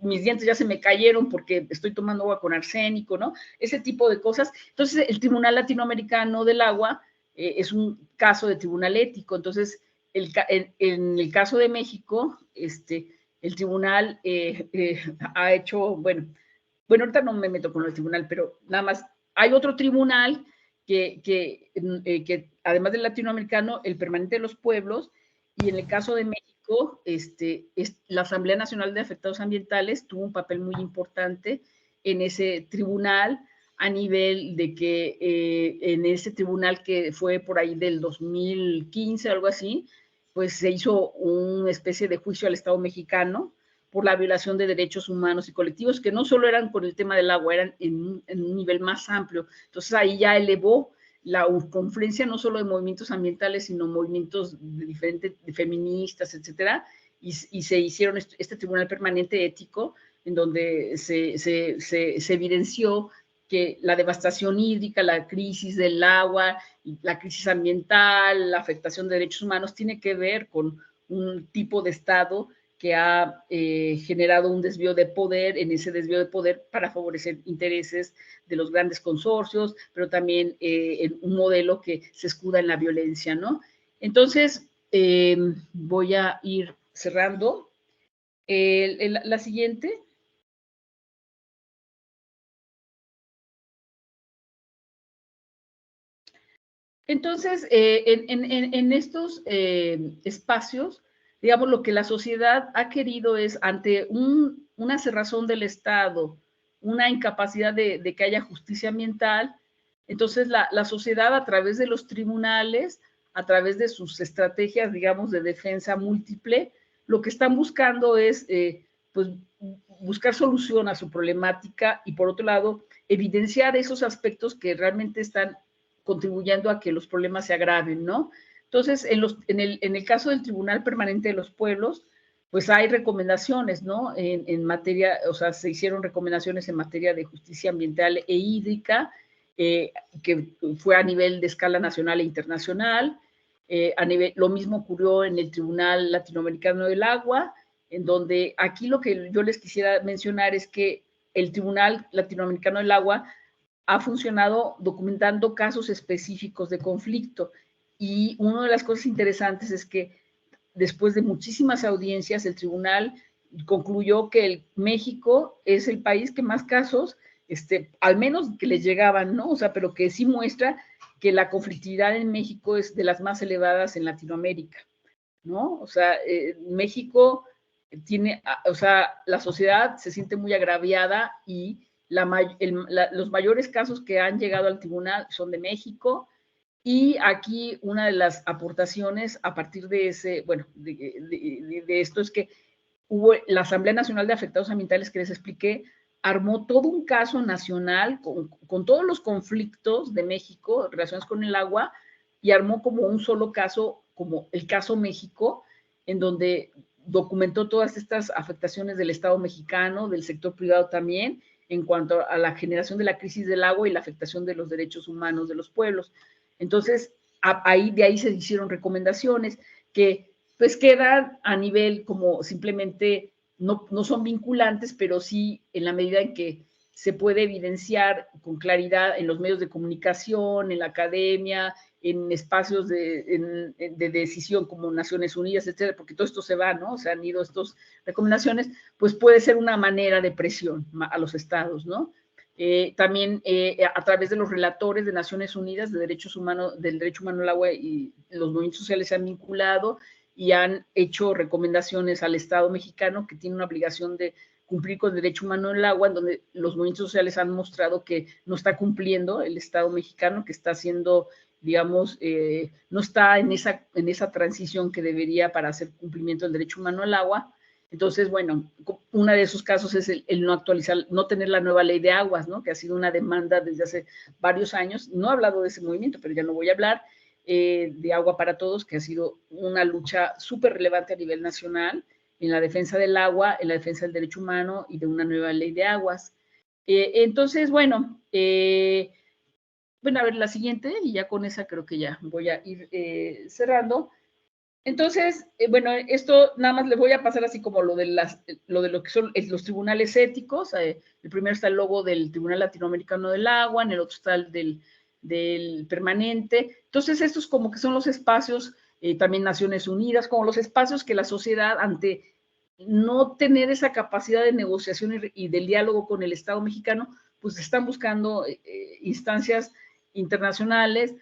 mis dientes ya se me cayeron porque estoy tomando agua con arsénico, ¿no? Ese tipo de cosas. Entonces, el Tribunal Latinoamericano del Agua es un caso de tribunal ético. Entonces, en el caso de México, el tribunal ha hecho, bueno, ahorita no me meto con el tribunal, pero nada más, hay otro tribunal que además del latinoamericano, el permanente de los pueblos, y en el caso de México, la Asamblea Nacional de Afectados Ambientales tuvo un papel muy importante en ese tribunal a nivel de que en ese tribunal que fue por ahí del 2015, algo así, pues se hizo una especie de juicio al Estado mexicano por la violación de derechos humanos y colectivos, que no solo eran con el tema del agua, eran en un nivel más amplio. Entonces ahí ya elevó la confluencia no solo de movimientos ambientales, sino movimientos de diferentes, de feministas, etcétera, y se hicieron este tribunal permanente ético, en donde se evidenció que la devastación hídrica, la crisis del agua, la crisis ambiental, la afectación de derechos humanos, tiene que ver con un tipo de Estado que ha generado un desvío de poder, en ese desvío de poder para favorecer intereses de los grandes consorcios, pero también en un modelo que se escuda en la violencia, ¿no? Entonces, voy a ir cerrando. La siguiente. Entonces, en estos espacios, digamos, lo que la sociedad ha querido es, ante una cerrazón del Estado, una incapacidad de que haya justicia ambiental, entonces la sociedad a través de los tribunales, a través de sus estrategias, digamos, de defensa múltiple, lo que están buscando es, pues, buscar solución a su problemática y, por otro lado, evidenciar esos aspectos que realmente están contribuyendo a que los problemas se agraven, ¿no? Entonces, en el caso del Tribunal Permanente de los Pueblos, pues hay recomendaciones, ¿no? En materia, o sea, se hicieron recomendaciones en materia de justicia ambiental e hídrica, que fue a nivel de escala nacional e internacional. Lo mismo ocurrió en el Tribunal Latinoamericano del Agua, en donde aquí lo que yo les quisiera mencionar es que el Tribunal Latinoamericano del Agua ha funcionado documentando casos específicos de conflicto. Y una de las cosas interesantes es que después de muchísimas audiencias, el tribunal concluyó que México es el país que más casos, al menos que les llegaban, ¿no? O sea, pero que sí muestra que la conflictividad en México es de las más elevadas en Latinoamérica, ¿no? O sea, México tiene, o sea, la sociedad se siente muy agraviada y los mayores casos que han llegado al tribunal son de México. Y aquí una de las aportaciones a partir de ese, bueno, de esto es que hubo la Asamblea Nacional de Afectados Ambientales que les expliqué, armó todo un caso nacional con todos los conflictos de México relacionados con el agua y armó como un solo caso, como el caso México, en donde documentó todas estas afectaciones del Estado mexicano, del sector privado también, en cuanto a la generación de la crisis del agua y la afectación de los derechos humanos de los pueblos. Entonces, de ahí se hicieron recomendaciones que pues quedan a nivel como simplemente, no son vinculantes, pero sí en la medida en que se puede evidenciar con claridad en los medios de comunicación, en la academia, en espacios de decisión como Naciones Unidas, etcétera, porque todo esto se va, ¿no? Se han ido estas recomendaciones, pues puede ser una manera de presión a los estados, ¿no? También a través de los relatores de Naciones Unidas de derechos humanos, del derecho humano al agua y los movimientos sociales se han vinculado y han hecho recomendaciones al Estado mexicano que tiene una obligación de cumplir con el derecho humano al agua, en donde los movimientos sociales han mostrado que no está cumpliendo el Estado mexicano, que está haciendo, digamos, no está en esa transición que debería para hacer cumplimiento del derecho humano al agua. Entonces, bueno, uno de esos casos es el no actualizar, no tener la nueva ley de aguas, ¿no? Que ha sido una demanda desde hace varios años. No he hablado de ese movimiento, pero ya no voy a hablar. De Agua para Todos, que ha sido una lucha súper relevante a nivel nacional en la defensa del agua, en la defensa del derecho humano y de una nueva ley de aguas. Entonces, bueno, a ver la siguiente, y ya con esa creo que ya voy a ir cerrando. Entonces, bueno, esto nada más les voy a pasar así como lo de lo que son los tribunales éticos. El primero está el logo del Tribunal Latinoamericano del Agua, en el otro está el del permanente. Entonces, estos como que son los espacios, también Naciones Unidas, como los espacios que la sociedad, ante no tener esa capacidad de negociación y del diálogo con el Estado mexicano, pues están buscando instancias internacionales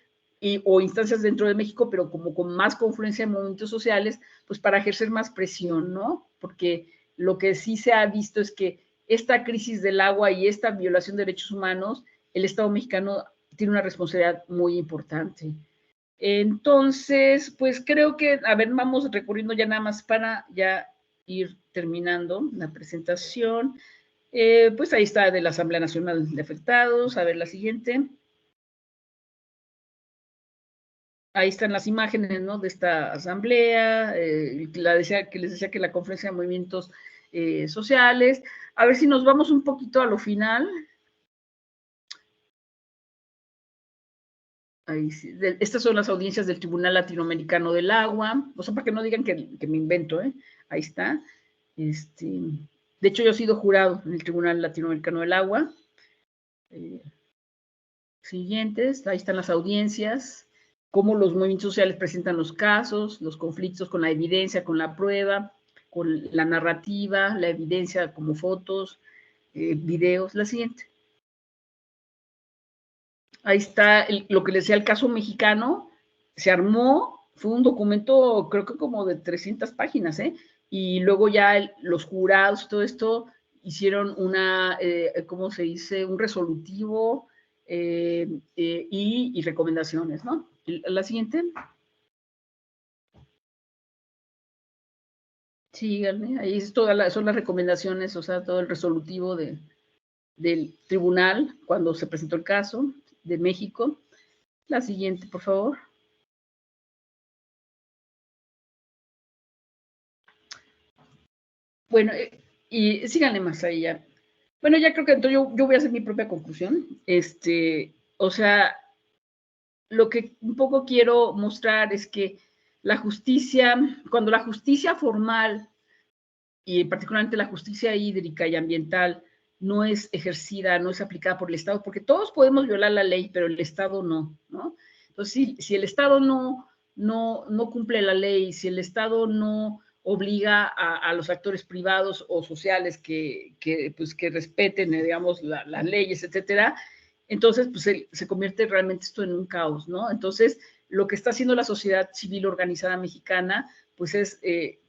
o instancias dentro de México, pero como con más confluencia en movimientos sociales, pues para ejercer más presión, ¿no? Porque lo que sí se ha visto es que esta crisis del agua y esta violación de derechos humanos el Estado mexicano tiene una responsabilidad muy importante. Entonces, pues creo que, a ver, vamos recorriendo ya nada más para ya ir terminando la presentación. Pues ahí está de la Asamblea Nacional de Afectados. A ver, la siguiente. Ahí están las imágenes, ¿no?, de esta asamblea, que les decía que la conferencia de movimientos sociales. A ver si nos vamos un poquito a lo final. Ahí sí. Estas son las audiencias del Tribunal Latinoamericano del Agua, o sea, para que no digan que me invento, ¿eh? Ahí está. De hecho, yo he sido jurado en el Tribunal Latinoamericano del Agua. Siguientes, ahí están las audiencias, cómo los movimientos sociales presentan los casos, los conflictos con la evidencia, con la prueba, con la narrativa, la evidencia como fotos, videos. La siguiente. Ahí está lo que les decía, el caso mexicano, se armó, fue un documento creo que como de 300 páginas, ¿eh? Y luego ya los jurados, todo esto, hicieron ¿cómo se dice? Un resolutivo y recomendaciones, ¿no? La siguiente. Síganme, ahí es son las recomendaciones, o sea, todo el resolutivo del tribunal cuando se presentó el caso de México. La siguiente, por favor. Bueno, y síganle más ahí ya. Bueno, ya creo que entonces yo voy a hacer mi propia conclusión. O sea, lo que un poco quiero mostrar es que la justicia, cuando la justicia formal y particularmente la justicia hídrica y ambiental no es ejercida, no es aplicada por el Estado, porque todos podemos violar la ley, pero el Estado no, ¿no? Entonces, si el Estado no cumple la ley, si el Estado no obliga a los actores privados o sociales que respeten, digamos, las leyes, etcétera, entonces pues se convierte realmente esto en un caos, ¿no? Entonces, lo que está haciendo la sociedad civil organizada mexicana, pues es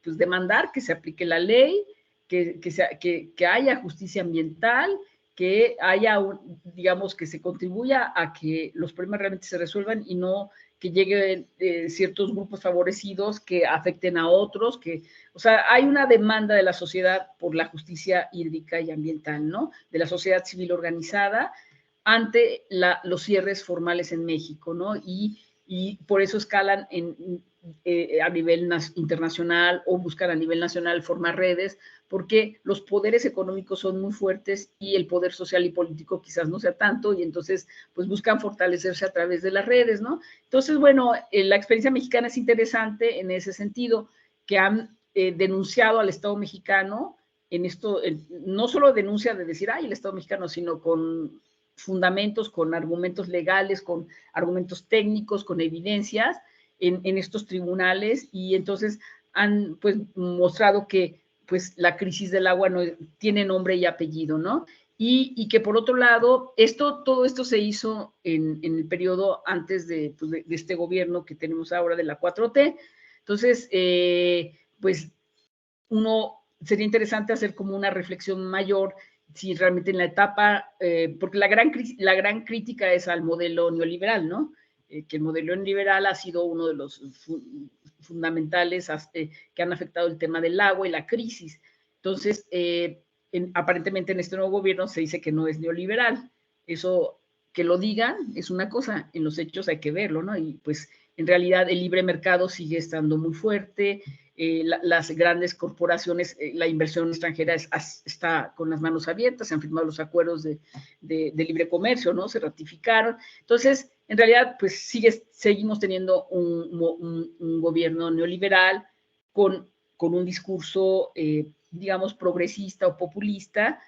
pues demandar que se aplique la ley, que haya justicia ambiental, que haya, digamos, que se contribuya a que los problemas realmente se resuelvan y no que lleguen ciertos grupos favorecidos que afecten a otros, o sea, hay una demanda de la sociedad por la justicia hídrica y ambiental, ¿no? De la sociedad civil organizada ante los cierres formales en México, ¿no? Y por eso escalan a nivel internacional o buscan a nivel nacional formar redes, porque los poderes económicos son muy fuertes y el poder social y político quizás no sea tanto, y entonces pues buscan fortalecerse a través de las redes, ¿no? Entonces, bueno, la experiencia mexicana es interesante en ese sentido, que han denunciado al Estado mexicano en esto, no solo denuncia de decir, ay, el Estado mexicano, sino con fundamentos, con argumentos legales, con argumentos técnicos, con evidencias en estos tribunales, y entonces han pues mostrado que pues la crisis del agua no tiene nombre y apellido, ¿no? Y que por otro lado, todo esto se hizo en el periodo antes de este gobierno que tenemos ahora de la 4T. Entonces, pues sería interesante hacer como una reflexión mayor si realmente en la etapa, porque la gran crítica es al modelo neoliberal, ¿no? Que el modelo neoliberal ha sido uno de los fundamentales que han afectado el tema del agua y la crisis. Entonces, aparentemente en este nuevo gobierno se dice que no es neoliberal. Eso, que lo digan, es una cosa, en los hechos hay que verlo, ¿no? Y pues en realidad el libre mercado sigue estando muy fuerte, las grandes corporaciones, la inversión extranjera está con las manos abiertas, se han firmado los acuerdos de libre comercio, ¿no? Se ratificaron. Entonces, en realidad, pues seguimos teniendo un gobierno neoliberal con un discurso, digamos, progresista o populista,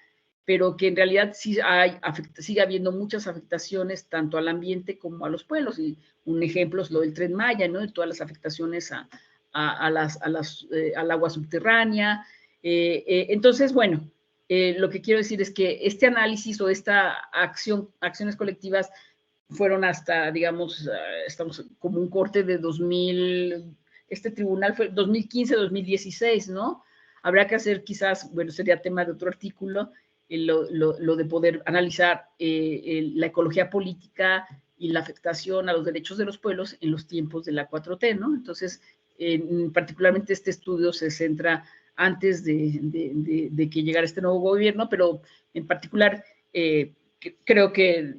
pero que en realidad sigue habiendo muchas afectaciones tanto al ambiente como a los pueblos. Y un ejemplo es lo del Tren Maya, ¿no? De todas las afectaciones al agua subterránea. Entonces, bueno, lo que quiero decir es que este análisis o acciones colectivas fueron hasta, digamos, estamos como un corte de 2000, este tribunal fue 2015-2016, ¿no? Habrá que hacer quizás, bueno, sería tema de otro artículo, lo de poder analizar la ecología política y la afectación a los derechos de los pueblos en los tiempos de la 4T, ¿no? Entonces, particularmente este estudio se centra antes de que llegara este nuevo gobierno, pero en particular creo que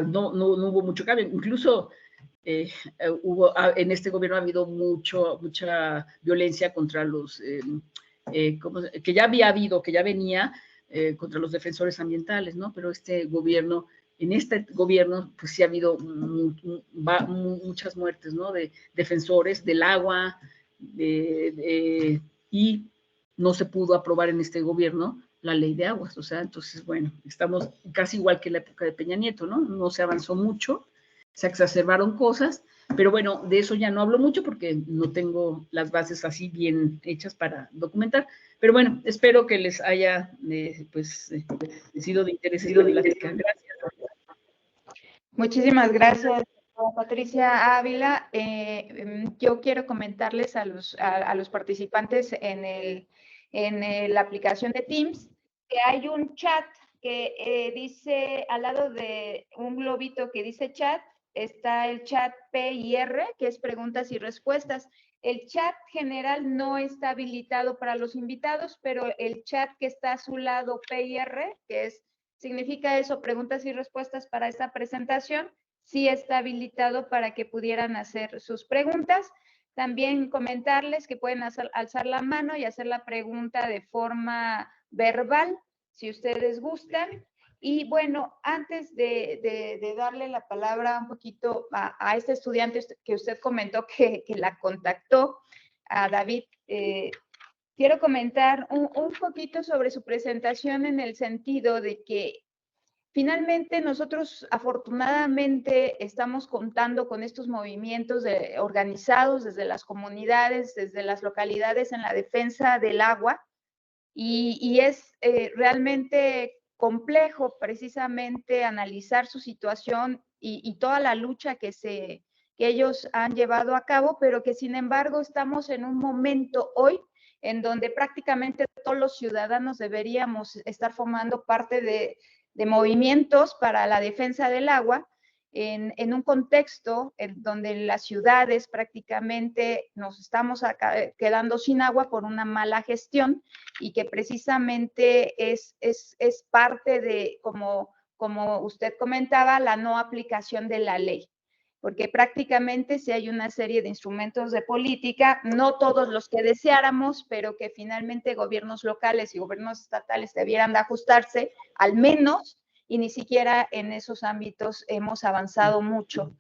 no hubo mucho cambio. Incluso en este gobierno ha habido mucha violencia contra los, que ya había habido, que ya venía contra los defensores ambientales, ¿no? Pero en este gobierno, pues sí ha habido muchas muertes, ¿no? De defensores del agua, y no se pudo aprobar en este gobierno la ley de aguas, o sea, entonces, bueno, estamos casi igual que en la época de Peña Nieto, ¿no? No se avanzó mucho, se exacerbaron cosas, pero bueno, de eso ya no hablo mucho porque no tengo las bases así bien hechas para documentar, pero bueno, espero que les haya sido de interés esta plática. Gracias. Muchísimas gracias, Patricia Ávila. Yo quiero comentarles a los participantes en la aplicación de Teams que hay un chat que dice, al lado de un globito que dice chat, está el chat PIR, que es preguntas y respuestas. El chat general no está habilitado para los invitados, pero el chat que está a su lado, PIR, que significa eso, preguntas y respuestas para esta presentación, sí está habilitado para que pudieran hacer sus preguntas. También comentarles que pueden alzar la mano y hacer la pregunta de forma verbal, si ustedes gustan. Y bueno, antes de darle la palabra un poquito a este estudiante que usted comentó que la contactó, a David, quiero comentar un poquito sobre su presentación en el sentido de que finalmente nosotros afortunadamente estamos contando con estos movimientos organizados desde las comunidades, desde las localidades en la defensa del agua y es realmente complejo precisamente analizar su situación y toda la lucha que ellos han llevado a cabo, pero que sin embargo estamos en un momento hoy en donde prácticamente todos los ciudadanos deberíamos estar formando parte de movimientos para la defensa del agua en un contexto en donde las ciudades prácticamente nos estamos quedando sin agua por una mala gestión y que precisamente es parte de, como usted comentaba, la no aplicación de la ley. Porque prácticamente si hay una serie de instrumentos de política, no todos los que deseáramos, pero que finalmente gobiernos locales y gobiernos estatales debieran de ajustarse, al menos, y ni siquiera en esos ámbitos hemos avanzado mucho.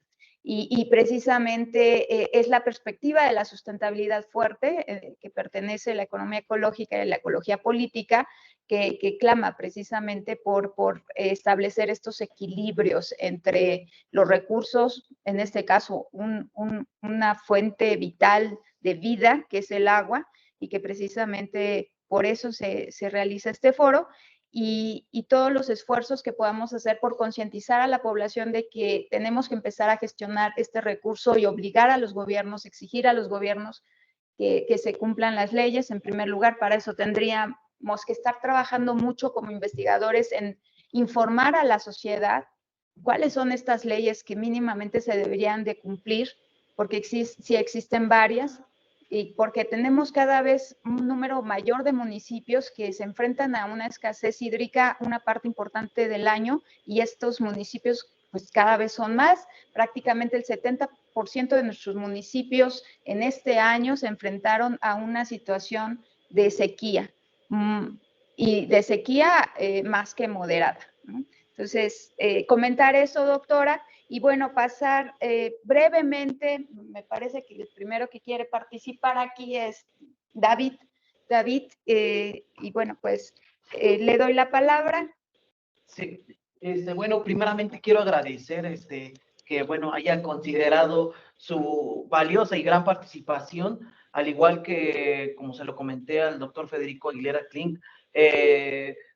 Y precisamente es la perspectiva de la sustentabilidad fuerte que pertenece a la economía ecológica y a la ecología política, que clama precisamente por establecer estos equilibrios entre los recursos, en este caso una fuente vital de vida, que es el agua, y que precisamente por eso se realiza este foro, y todos los esfuerzos que podamos hacer por concientizar a la población de que tenemos que empezar a gestionar este recurso y obligar a los gobiernos, exigir a los gobiernos que se cumplan las leyes. En primer lugar, para eso tendríamos que estar trabajando mucho como investigadores en informar a la sociedad cuáles son estas leyes que mínimamente se deberían de cumplir, porque sí existen varias, y porque tenemos cada vez un número mayor de municipios que se enfrentan a una escasez hídrica una parte importante del año, y estos municipios pues cada vez son más. Prácticamente el 70% de nuestros municipios en este año se enfrentaron a una situación de sequía, y de sequía más que moderada, ¿no? Entonces, comentar eso, doctora, y bueno, pasar brevemente, me parece que el primero que quiere participar aquí es David. David, y bueno, pues le doy la palabra. Sí, bueno, primeramente quiero agradecer que, bueno, haya considerado su valiosa y gran participación, al igual que, como se lo comenté al doctor Federico Aguilera Klink,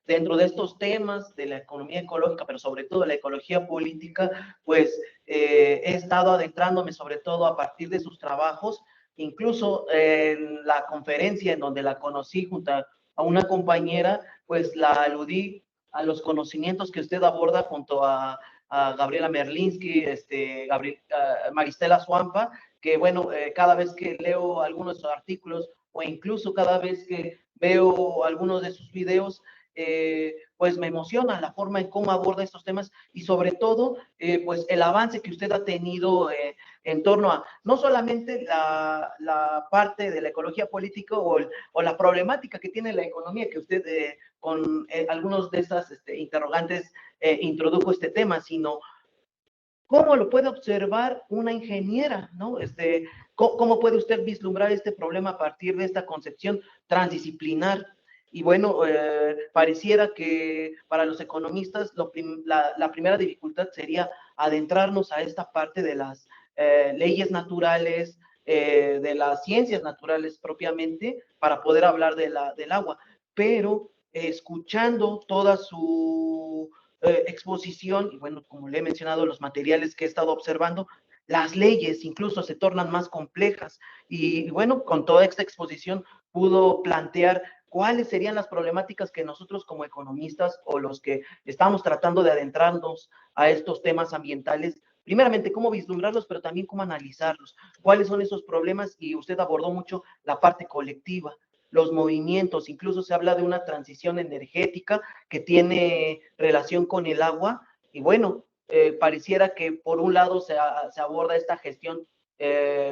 dentro de estos temas de la economía ecológica, pero sobre todo la ecología política, pues he estado adentrándome sobre todo a partir de sus trabajos, incluso en la conferencia en donde la conocí junto a una compañera, pues la aludí a los conocimientos que usted aborda junto a Gabriela Merlinsky, Maristela Suampa, que bueno, cada vez que leo algunos de sus artículos o incluso cada vez que veo algunos de sus videos, pues me emociona la forma en cómo aborda estos temas y sobre todo, pues el avance que usted ha tenido en torno a no solamente la parte de la ecología política o la problemática que tiene la economía, que usted con algunos de esas interrogantes introdujo este tema, sino cómo lo puede observar una ingeniera, ¿no? ¿Cómo puede usted vislumbrar este problema a partir de esta concepción transdisciplinar? Y bueno, pareciera que para los economistas la primera dificultad sería adentrarnos a esta parte de las leyes naturales, de las ciencias naturales propiamente, para poder hablar del agua. Pero escuchando toda su exposición, y bueno, como le he mencionado, los materiales que he estado observando, las leyes incluso se tornan más complejas. Y bueno, con toda esta exposición pudo plantear cuáles serían las problemáticas que nosotros como economistas o los que estamos tratando de adentrarnos a estos temas ambientales, primeramente cómo vislumbrarlos, pero también cómo analizarlos, cuáles son esos problemas, y usted abordó mucho la parte colectiva, los movimientos, incluso se habla de una transición energética que tiene relación con el agua, y bueno, pareciera que por un lado se aborda esta gestión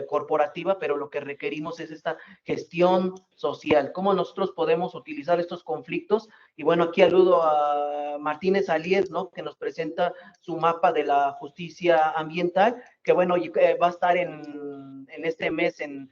corporativa, pero lo que requerimos es esta gestión social, cómo nosotros podemos utilizar estos conflictos. Y bueno, aquí aludo a Martínez Alier, ¿no?, que nos presenta su mapa de la justicia ambiental, que bueno, va a estar en este mes en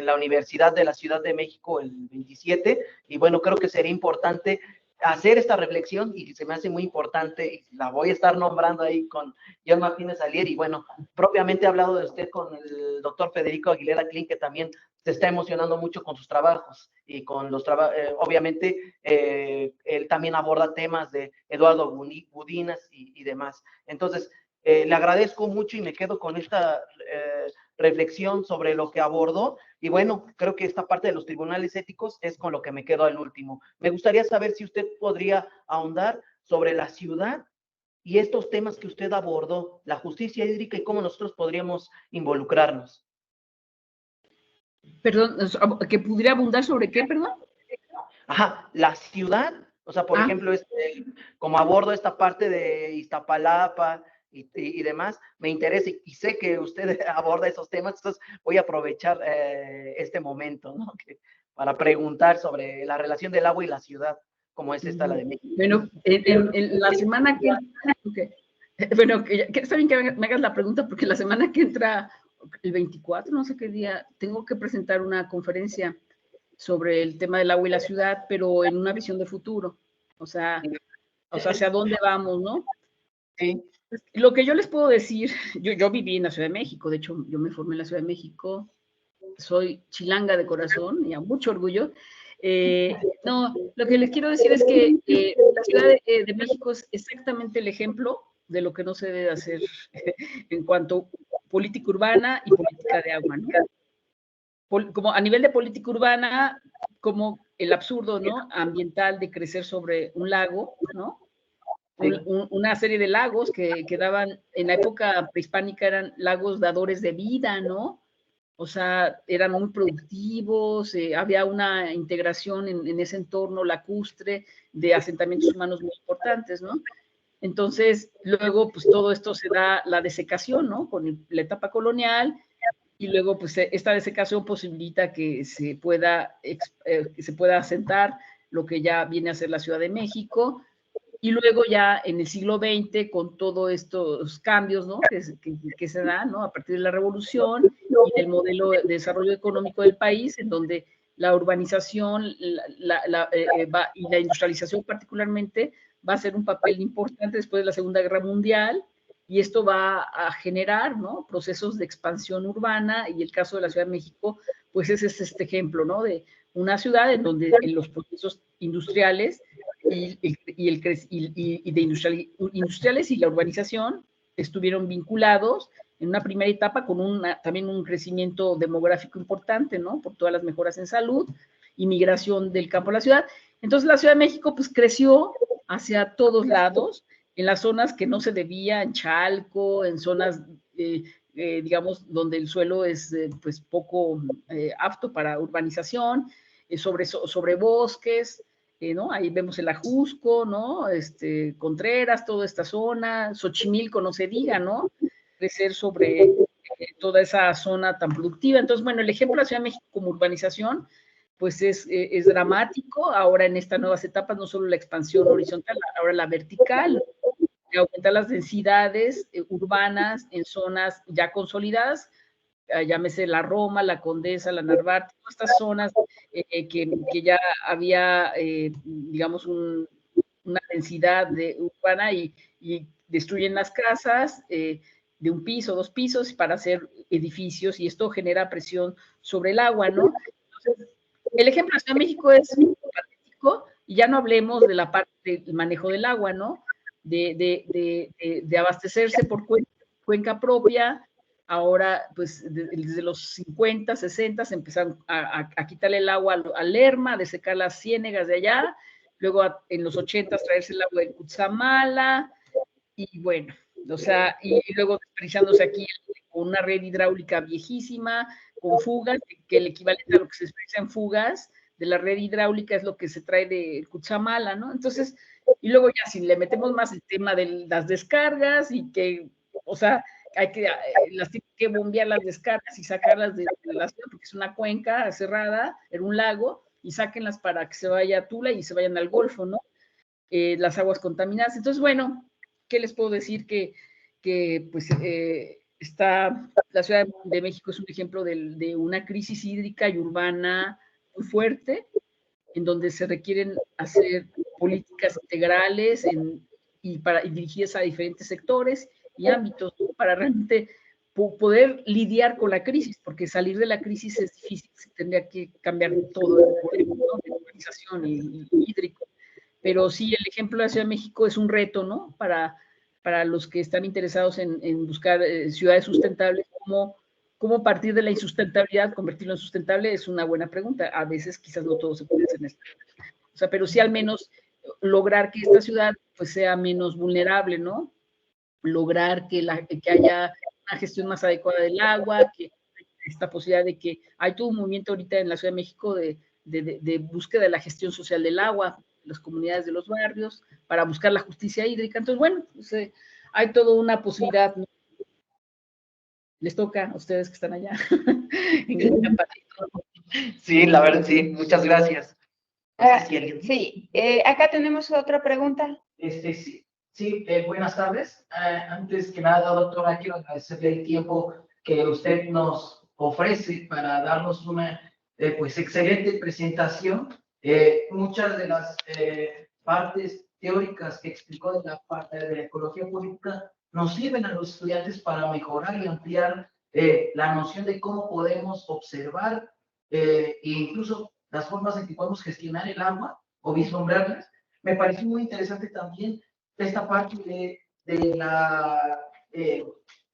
la Universidad de la Ciudad de México el 27, y bueno, creo que sería importante hacer esta reflexión, y se me hace muy importante, y la voy a estar nombrando ahí con John Martínez Alier, y bueno, propiamente he hablado de usted con el doctor Federico Aguilera Klin, que también se está emocionando mucho con sus trabajos, y con los trabajos, obviamente, él también aborda temas de Eduardo Budinas y demás. Entonces, le agradezco mucho y me quedo con esta reflexión sobre lo que abordó, y bueno, creo que esta parte de los tribunales éticos es con lo que me quedo al último. Me gustaría saber si usted podría ahondar sobre la ciudad y estos temas que usted abordó, la justicia hídrica y cómo nosotros podríamos involucrarnos. Perdón, ¿que pudiera abundar sobre qué, perdón? Ajá, la ciudad, o sea, por ejemplo, como abordo esta parte de Iztapalapa y demás, me interesa y sé que usted aborda esos temas, entonces voy a aprovechar este momento, ¿no?, para preguntar sobre la relación del agua y la ciudad, como es esta, la de México. Bueno, en la semana que... Okay. Bueno, está bien que me hagas la pregunta, porque la semana que entra, el 24, no sé qué día, tengo que presentar una conferencia sobre el tema del agua y la ciudad, pero en una visión de futuro, o sea, hacia dónde vamos, ¿no? Sí. Lo que yo les puedo decir, yo viví en la Ciudad de México, de hecho, yo me formé en la Ciudad de México, soy chilanga de corazón y a mucho orgullo. No, lo que les quiero decir es que la Ciudad de México es exactamente el ejemplo de lo que no se debe hacer en cuanto a política urbana y política de agua, ¿no? Como a nivel de política urbana, como el absurdo, ¿no?, ambiental de crecer sobre un lago, ¿no? Una serie de lagos que daban, en la época prehispánica eran lagos dadores de vida, ¿no? O sea, eran muy productivos, había una integración en ese entorno lacustre de asentamientos humanos muy importantes, ¿no? Entonces, luego, pues todo esto se da la desecación, ¿no?, con la etapa colonial, y luego, pues esta desecación posibilita que se pueda asentar lo que ya viene a ser la Ciudad de México, y luego ya en el siglo XX, con todos estos cambios, ¿no?, que se dan, ¿no?, a partir de la revolución y del modelo de desarrollo económico del país, en donde la urbanización y la industrialización particularmente va a ser un papel importante después de la Segunda Guerra Mundial, y esto va a generar, ¿no?, procesos de expansión urbana, y el caso de la Ciudad de México, pues es este ejemplo, ¿no?, de una ciudad en donde en los procesos industriales industriales y la urbanización estuvieron vinculados en una primera etapa con también un crecimiento demográfico importante, ¿no?, por todas las mejoras en salud, inmigración del campo a la ciudad. Entonces la Ciudad de México pues creció hacia todos lados, en las zonas que no se debía, en Chalco, en zonas, digamos, donde el suelo es pues poco apto para urbanización, sobre bosques, ¿no? Ahí vemos el Ajusco, ¿no? Contreras, toda esta zona, Xochimilco, no se diga, ¿no? Crecer sobre toda esa zona tan productiva. Entonces, bueno, el ejemplo de la Ciudad de México como urbanización, pues es dramático. Ahora en estas nuevas etapas, no solo la expansión horizontal, ahora la vertical, aumentar las densidades urbanas en zonas ya consolidadas, llámese la Roma, la Condesa, la Narvarte, todas estas zonas que ya había, digamos, una densidad urbana y destruyen las casas de un piso, 2 pisos para hacer edificios, y esto genera presión sobre el agua, ¿no? Entonces, el ejemplo de Ciudad de México es patético, y ya no hablemos de la parte del manejo del agua, ¿no? De abastecerse por cuenca propia. Ahora, pues, desde los 50, 60 se empezaron a quitarle el agua al Lerma, a desecar las ciénegas de allá, luego en los 80 traerse el agua de Cutzamala, y bueno, o sea, y luego desperdiciándose aquí con una red hidráulica viejísima, con fugas, que el equivalente a lo que se desperdicia en fugas de la red hidráulica es lo que se trae de Cutzamala, ¿no? Entonces, y luego ya si le metemos más el tema de las descargas y que, o sea, hay que, las tienen que bombear las descargas y sacarlas de la ciudad, porque es una cuenca cerrada, era un lago, y sáquenlas para que se vaya a Tula y se vayan al Golfo, ¿no? Las aguas contaminadas. Entonces, bueno, ¿qué les puedo decir? Que pues la Ciudad de México es un ejemplo de una crisis hídrica y urbana muy fuerte, en donde se requieren hacer políticas integrales y dirigidas a diferentes sectores y ámbitos, ¿no? Para realmente poder lidiar con la crisis, porque salir de la crisis es difícil, se tendría que cambiar todo el modelo, ¿no? De organización y hídrico. Pero sí, el ejemplo de la Ciudad de México es un reto, ¿no? Para los que están interesados en buscar ciudades sustentables, ¿cómo partir de la insustentabilidad, convertirlo en sustentable? Es una buena pregunta. A veces quizás no todo se puede hacer en esta. O sea, pero sí al menos lograr que esta ciudad pues sea menos vulnerable, ¿no? Lograr que haya una gestión más adecuada del agua, que esta posibilidad de que hay todo un movimiento ahorita en la Ciudad de México de búsqueda de la gestión social del agua, las comunidades de los barrios, para buscar la justicia hídrica. Entonces, bueno, pues, hay toda una posibilidad, ¿no? Les toca a ustedes que están allá. Sí, la verdad, sí, muchas gracias. Sí, acá tenemos otra pregunta. Sí, buenas tardes. Antes que nada, doctora, quiero agradecerle el tiempo que usted nos ofrece para darnos una pues excelente presentación. Muchas de las partes teóricas que explicó de la parte de la ecología política nos sirven a los estudiantes para mejorar y ampliar la noción de cómo podemos observar e incluso las formas en que podemos gestionar el agua o vislumbrarlas. Me pareció muy interesante también esta parte de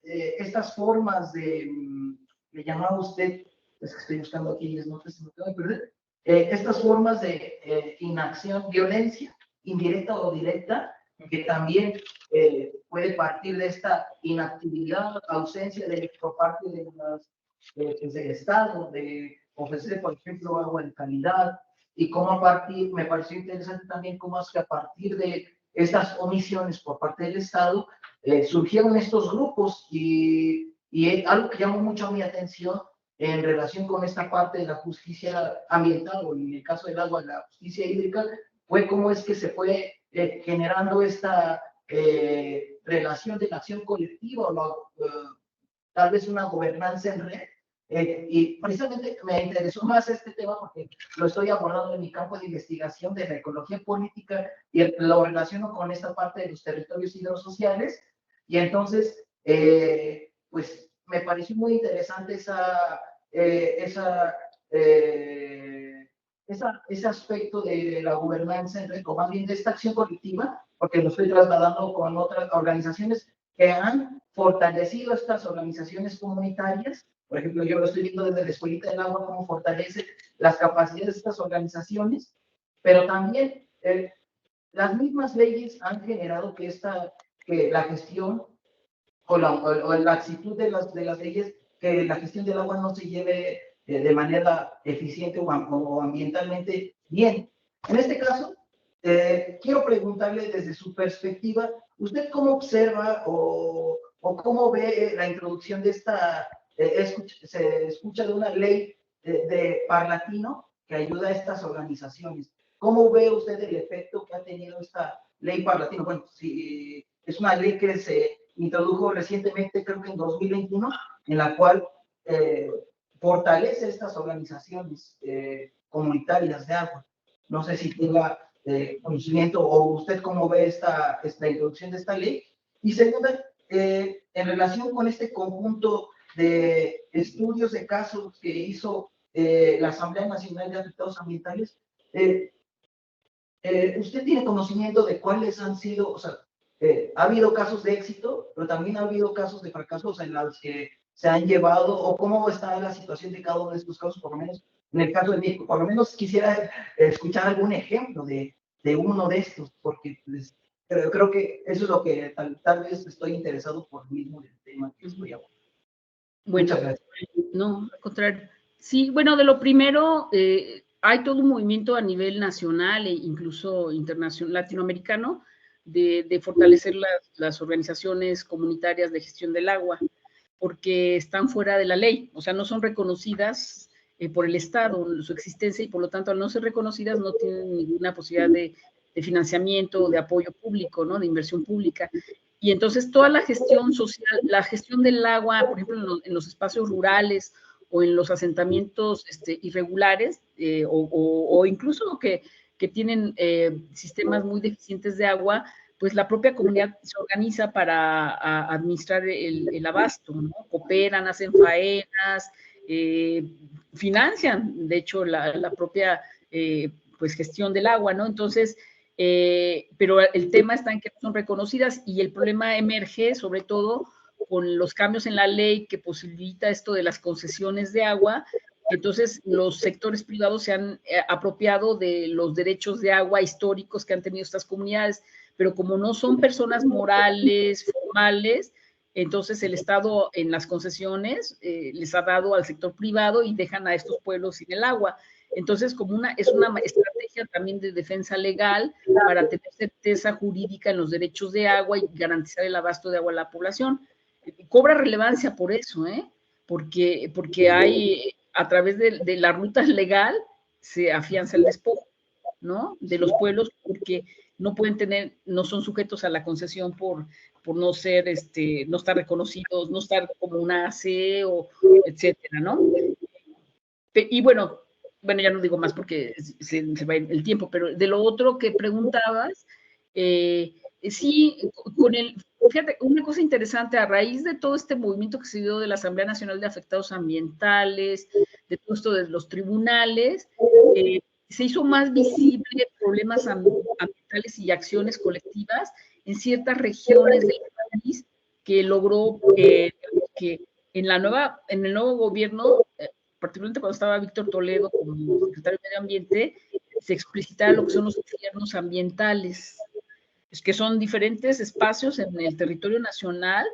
estas formas le llamaba usted, es que estoy buscando aquí las notas, no tengo que perder, estas formas de inacción, violencia indirecta o directa, que también puede partir de esta inactividad, ausencia por parte de del Estado, de ofrecer, por ejemplo, agua de calidad, y cómo a partir, me pareció interesante también cómo es que a partir de estas omisiones por parte del Estado, surgieron estos grupos y algo que llamó mucho mi atención en relación con esta parte de la justicia ambiental, o en el caso del agua, la justicia hídrica, fue cómo es que se fue generando esta relación de la acción colectiva, o tal vez una gobernanza en red. Y precisamente me interesó más este tema porque lo estoy abordando en mi campo de investigación de la ecología política y lo relaciono con esta parte de los territorios hidrosociales. Y entonces, pues me pareció muy interesante ese aspecto de la gobernanza en red, o más bien de esta acción colectiva, porque lo estoy trasladando con otras organizaciones que han fortalecido estas organizaciones comunitarias, Por ejemplo, yo lo estoy viendo desde la Escuelita del Agua, cómo fortalece las capacidades de estas organizaciones, pero también las mismas leyes han generado que la gestión o la actitud de las leyes, que la gestión del agua no se lleve de manera eficiente o ambientalmente bien. En este caso, quiero preguntarle desde su perspectiva, ¿usted cómo observa o cómo ve la introducción de esta, se escucha de una ley de parlatino que ayuda a estas organizaciones? ¿Cómo ve usted el efecto que ha tenido esta ley parlatino? Bueno, si es una ley que se introdujo recientemente, creo que en 2021, en la cual fortalece estas organizaciones comunitarias de agua. No sé si tenga conocimiento o usted cómo ve esta introducción de esta ley. Y segunda, en relación con este conjunto de estudios de casos que hizo la Asamblea Nacional de Afectados Ambientales, ¿usted tiene conocimiento de cuáles han sido, o sea, ha habido casos de éxito, pero también ha habido casos de fracasos en los que se han llevado, o cómo está la situación de cada uno de estos casos, por lo menos en el caso de México? Por lo menos quisiera escuchar algún ejemplo de uno de estos, porque pues, creo que eso es lo que tal vez estoy interesado por el mismo tema que estoy hablando. Bueno, muchas gracias. No, al contrario. Sí, bueno, de lo primero, hay todo un movimiento a nivel nacional e incluso internacional, latinoamericano, de fortalecer las organizaciones comunitarias de gestión del agua, porque están fuera de la ley, o sea, no son reconocidas por el Estado, su existencia, y por lo tanto, al no ser reconocidas, no tienen ninguna posibilidad de financiamiento, de apoyo público, ¿no? De inversión pública. Y entonces toda la gestión social, la gestión del agua, por ejemplo, en los espacios rurales o en los asentamientos irregulares, o incluso que tienen sistemas muy deficientes de agua, pues la propia comunidad se organiza para administrar el abasto, ¿no? Cooperan, hacen faenas, financian, de hecho, la propia pues gestión del agua, ¿no? Entonces, pero el tema está en que no son reconocidas, y el problema emerge sobre todo con los cambios en la ley que posibilita esto de las concesiones de agua. Entonces los sectores privados se han apropiado de los derechos de agua históricos que han tenido estas comunidades, pero como no son personas morales, formales, entonces el Estado en las concesiones les ha dado al sector privado y dejan a estos pueblos sin el agua. Entonces, es una estrategia también de defensa legal para tener certeza jurídica en los derechos de agua y garantizar el abasto de agua a la población. Cobra relevancia por eso, porque hay, a través de la ruta legal, se afianza el despojo, ¿no? De los pueblos, porque no pueden tener, no son sujetos a la concesión por no ser, no estar reconocidos, no estar como una AC, o etcétera, ¿no? Y bueno, ya no digo más porque se va el tiempo, pero de lo otro que preguntabas, sí, fíjate, una cosa interesante, a raíz de todo este movimiento que se dio de la Asamblea Nacional de Afectados Ambientales, de todo esto de los tribunales, se hizo más visible problemas ambientales y acciones colectivas en ciertas regiones del país, que logró que en el nuevo gobierno, particularmente cuando estaba Víctor Toledo como secretario de Medio Ambiente, se explicitara lo que son los infiernos ambientales, es que son diferentes espacios en el territorio nacional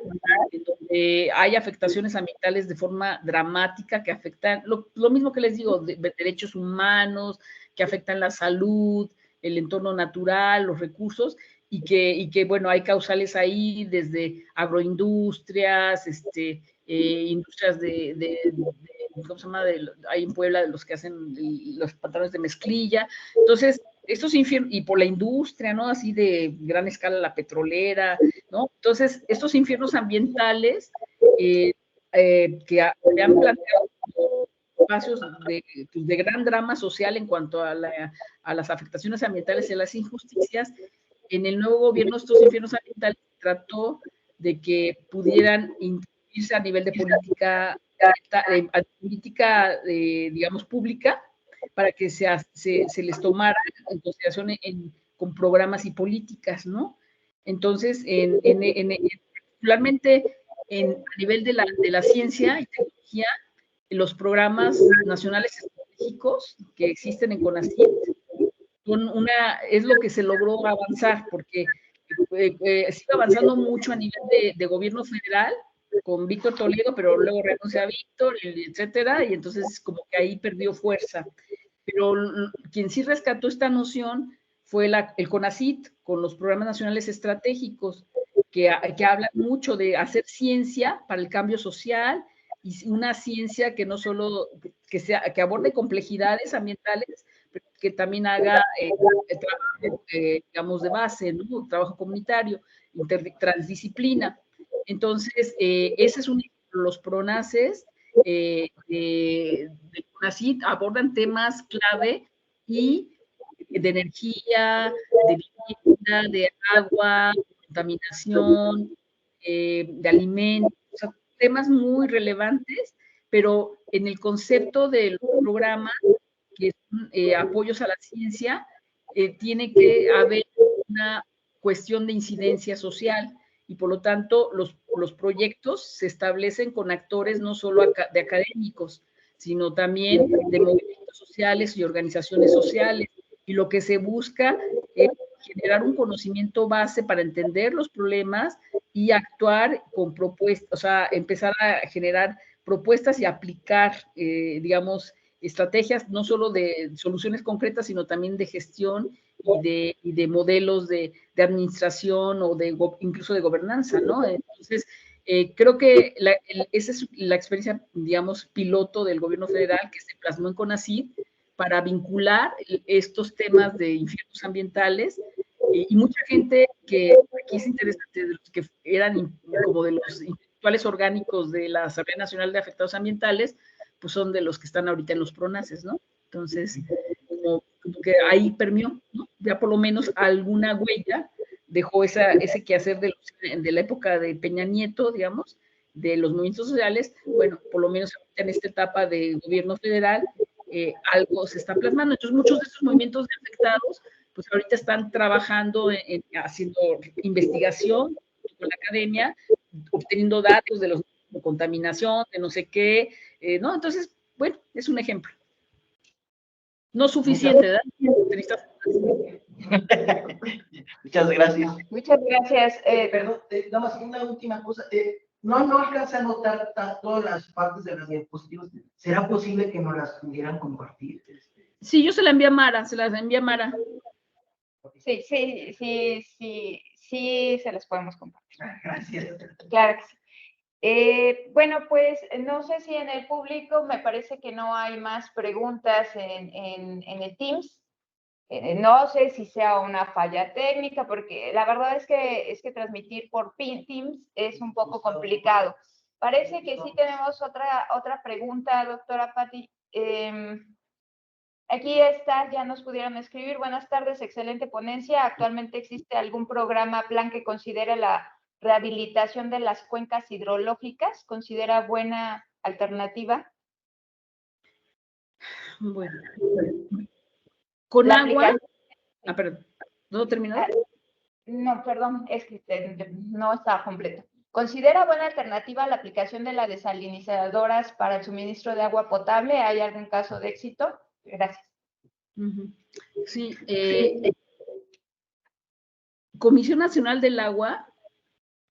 en donde hay afectaciones ambientales de forma dramática que afectan, lo mismo que les digo, de derechos humanos, que afectan la salud, el entorno natural, los recursos, y que bueno, hay causales ahí desde agroindustrias, industrias ¿cómo se llama? Hay en Puebla de los que hacen los pantalones de mezclilla. Entonces, estos infiernos, y por la industria, ¿no? Así de gran escala, la petrolera, ¿no? Entonces, estos infiernos ambientales que han planteado espacios de gran drama social en cuanto a las afectaciones ambientales y a las injusticias, en el nuevo gobierno estos infiernos ambientales trató de que pudieran incluirse a nivel de política, digamos, pública, para que se les tomara en consideración con programas y políticas, ¿no? Entonces, particularmente a nivel de la ciencia y tecnología, los programas nacionales estratégicos que existen en CONACYT es lo que se logró avanzar, porque sigue avanzando mucho a nivel de gobierno federal, con Víctor Toledo, pero luego renuncia a Víctor, etcétera, y entonces como que ahí perdió fuerza. Pero quien sí rescató esta noción fue el CONACYT, con los programas nacionales estratégicos, que hablan mucho de hacer ciencia para el cambio social, y una ciencia que no solo, que aborde complejidades ambientales, pero que también haga trabajo, digamos, de base, ¿no? Trabajo comunitario, transdisciplina. Entonces, ese es los PRONACES de CONACYT abordan temas clave y de energía, de vivienda, de agua, contaminación, de alimentos, o sea, temas muy relevantes, pero en el concepto del programa, que son apoyos a la ciencia, tiene que haber una cuestión de incidencia social, y por lo tanto los proyectos se establecen con actores no solo de académicos, sino también de movimientos sociales y organizaciones sociales, y lo que se busca es generar un conocimiento base para entender los problemas y actuar con propuestas, o sea, empezar a generar propuestas y aplicar, digamos, estrategias no solo de soluciones concretas, sino también de gestión y de modelos de administración o incluso de gobernanza, ¿no? Entonces, creo que esa es la experiencia, digamos, piloto del gobierno federal que se plasmó en CONACYT para vincular estos temas de infiernos ambientales, y mucha gente que aquí es interesante, de los que eran como de los intelectuales orgánicos de la Asamblea Nacional de Afectados Ambientales, pues son de los que están ahorita en los PRONACES, ¿no? Entonces, como que ahí permeó, ¿no? Ya por lo menos alguna huella dejó ese quehacer de la época de Peña Nieto, digamos, de los movimientos sociales. Bueno, por lo menos en esta etapa de gobierno federal, algo se está plasmando. Entonces, muchos de estos movimientos de afectados, pues ahorita están trabajando haciendo investigación con la academia, obteniendo datos de los de contaminación, de no sé qué, ¿no? Entonces, bueno, es un ejemplo. No suficiente, ¿verdad? Muchas gracias. Muchas gracias. Perdón, nada más una última cosa. No alcancé a notar todas las partes de las diapositivas. ¿Será posible que nos las pudieran compartir? Sí, yo se la envié a Mara, se las envié a Mara. Sí, se las podemos compartir. Gracias. Claro que sí. Bueno, pues no sé si en el público, me parece que no hay más preguntas en el Teams. No sé si sea una falla técnica, porque la verdad es que transmitir por Teams es un poco complicado. Parece que sí tenemos otra pregunta, doctora Patti. Aquí está, ya nos pudieron escribir. Buenas tardes, excelente ponencia. ¿Actualmente existe algún programa, plan que considere la rehabilitación de las cuencas hidrológicas? ¿Considera buena alternativa? Bueno. Con agua. Perdón. ¿No terminó? No, perdón, es que no está completo. ¿Considera buena alternativa la aplicación de las desalinizadoras para el suministro de agua potable? ¿Hay algún caso de éxito? Gracias. Sí. Comisión Nacional del Agua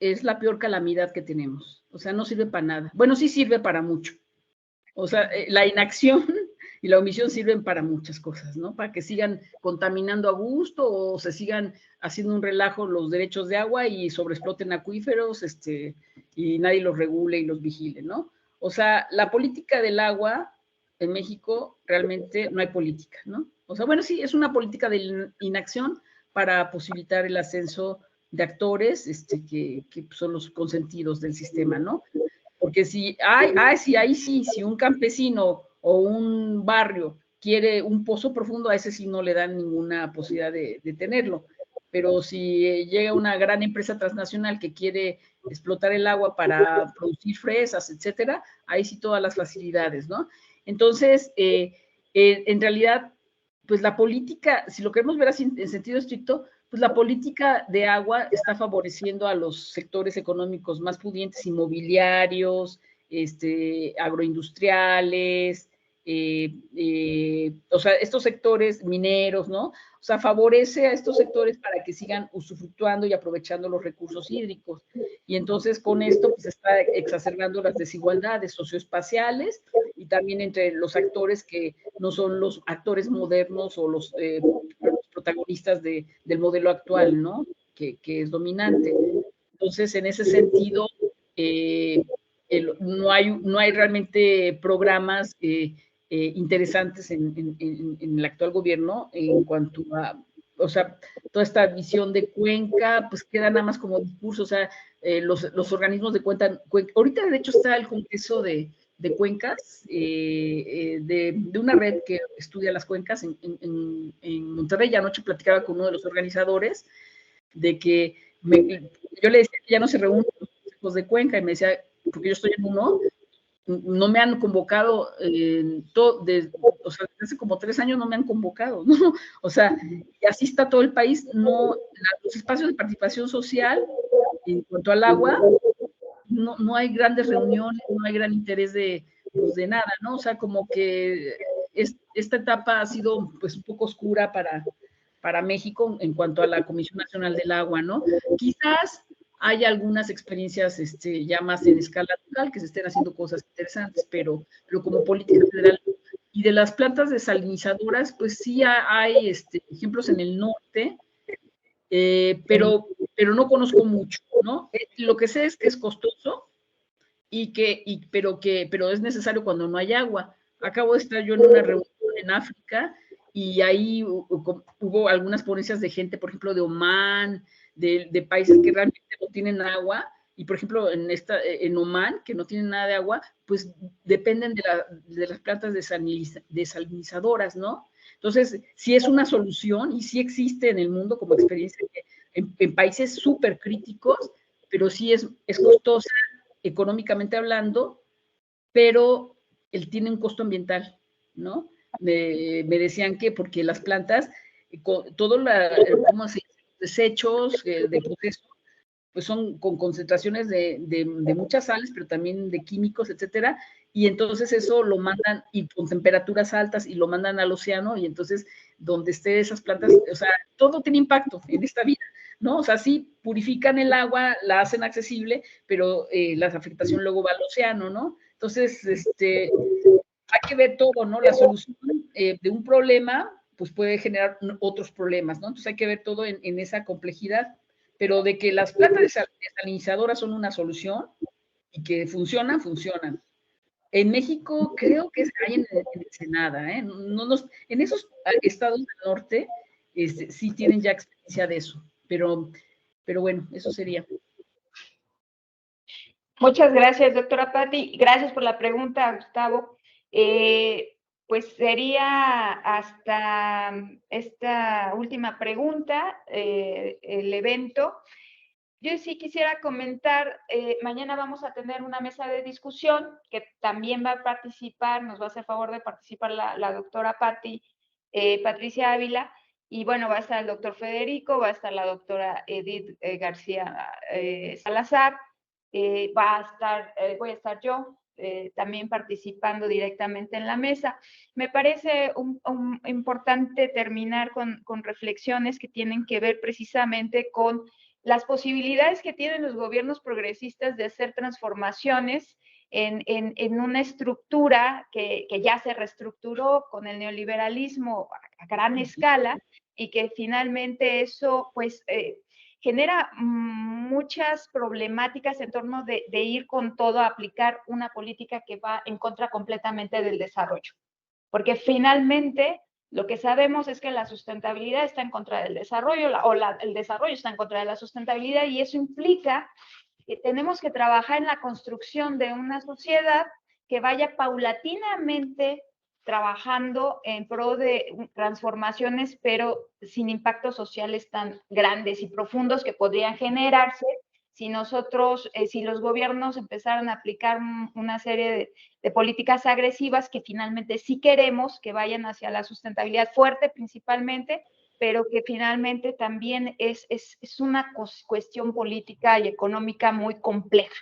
es la peor calamidad que tenemos. O sea, no sirve para nada. Bueno, sí sirve para mucho. O sea, la inacción y la omisión sirven para muchas cosas, ¿no? Para que sigan contaminando a gusto o se sigan haciendo un relajo los derechos de agua y sobreexploten acuíferos, y nadie los regule y los vigile, ¿no? O sea, la política del agua en México realmente no hay política, ¿no? O sea, bueno, sí, es una política de inacción para posibilitar el ascenso de actores que son los consentidos del sistema, ¿no? Porque si un campesino o un barrio quiere un pozo profundo, a ese sí no le dan ninguna posibilidad de tenerlo. Pero si llega una gran empresa transnacional que quiere explotar el agua para producir fresas, etcétera, ahí sí todas las facilidades, ¿no? Entonces, en realidad, pues la política, si lo queremos ver así en sentido estricto, pues la política de agua está favoreciendo a los sectores económicos más pudientes, inmobiliarios, agroindustriales, o sea, estos sectores mineros, ¿no? O sea, favorece a estos sectores para que sigan usufructuando y aprovechando los recursos hídricos. Y entonces con esto pues está exacerbando las desigualdades socioespaciales y también entre los actores que no son los actores modernos o los protagonistas del modelo actual, ¿no? Que es dominante. Entonces, en ese sentido, no hay realmente programas interesantes en el actual gobierno en cuanto a, o sea, toda esta visión de Cuenca, pues queda nada más como discurso, o sea, los organismos de Cuenca, ahorita de hecho está el Congreso de Cuencas, de una red que estudia las cuencas en Monterrey. Anoche platicaba con uno de los organizadores de que yo le decía que ya no se reúnen los consejos de Cuenca y me decía, porque yo estoy en uno, no me han convocado, o sea, desde hace como 3 años no me han convocado, ¿no? O sea, y así está todo el país, los espacios de participación social en cuanto al agua, no hay grandes reuniones, no hay gran interés pues de nada, ¿no? O sea, como que esta etapa ha sido pues un poco oscura para México en cuanto a la Comisión Nacional del Agua, ¿no? Quizás hay algunas experiencias ya más en escala local que se estén haciendo cosas interesantes, pero como política federal. Y de las plantas desalinizadoras, pues sí hay ejemplos en el norte, pero no conozco mucho, ¿no? Lo que sé es que es costoso pero es necesario cuando no hay agua. Acabo de estar yo en una reunión en África y ahí hubo algunas ponencias de gente, por ejemplo, de Omán, de países que realmente no tienen agua, y por ejemplo en Omán, que no tienen nada de agua, pues dependen de las plantas desalinizadoras, ¿no? Entonces, sí es una solución y sí existe en el mundo como experiencia en países súper críticos, pero sí es costosa económicamente hablando, pero él tiene un costo ambiental, ¿no? Me decían que porque las plantas, todos los desechos de proceso, pues son con concentraciones de muchas sales, pero también de químicos, etcétera, y entonces eso lo mandan, y con temperaturas altas, y lo mandan al océano, y entonces donde esté esas plantas, o sea, todo tiene impacto en esta vida, ¿no? O sea, sí purifican el agua, la hacen accesible, pero la afectación luego va al océano, ¿no? Entonces, hay que ver todo, ¿no? La solución de un problema, pues puede generar otros problemas, ¿no? Entonces hay que ver todo en esa complejidad, pero de que las plantas desalinizadoras son una solución y que funcionan, funcionan. En México creo que hay en Ensenada, ¿eh? En esos estados del norte sí tienen ya experiencia de eso, pero bueno, eso sería. Muchas gracias, doctora Patti. Gracias por la pregunta, Gustavo. Pues sería hasta esta última pregunta, el evento. Yo sí quisiera comentar, mañana vamos a tener una mesa de discusión que también va a participar, nos va a hacer favor de participar la doctora Patti, Patricia Ávila, y bueno, va a estar el doctor Federico, va a estar la doctora Edith García Salazar, voy a estar yo también participando directamente en la mesa. Me parece importante terminar con reflexiones que tienen que ver precisamente con las posibilidades que tienen los gobiernos progresistas de hacer transformaciones en una estructura que ya se reestructuró con el neoliberalismo a gran escala y que finalmente eso pues genera muchas problemáticas en torno de ir con todo a aplicar una política que va en contra completamente del desarrollo. Porque finalmente lo que sabemos es que la sustentabilidad está en contra del desarrollo el desarrollo está en contra de la sustentabilidad y eso implica que tenemos que trabajar en la construcción de una sociedad que vaya paulatinamente trabajando en pro de transformaciones, pero sin impactos sociales tan grandes y profundos que podrían generarse si nosotros, si los gobiernos empezaran a aplicar una serie de políticas agresivas que finalmente sí queremos que vayan hacia la sustentabilidad fuerte principalmente, pero que finalmente también es una cuestión política y económica muy compleja.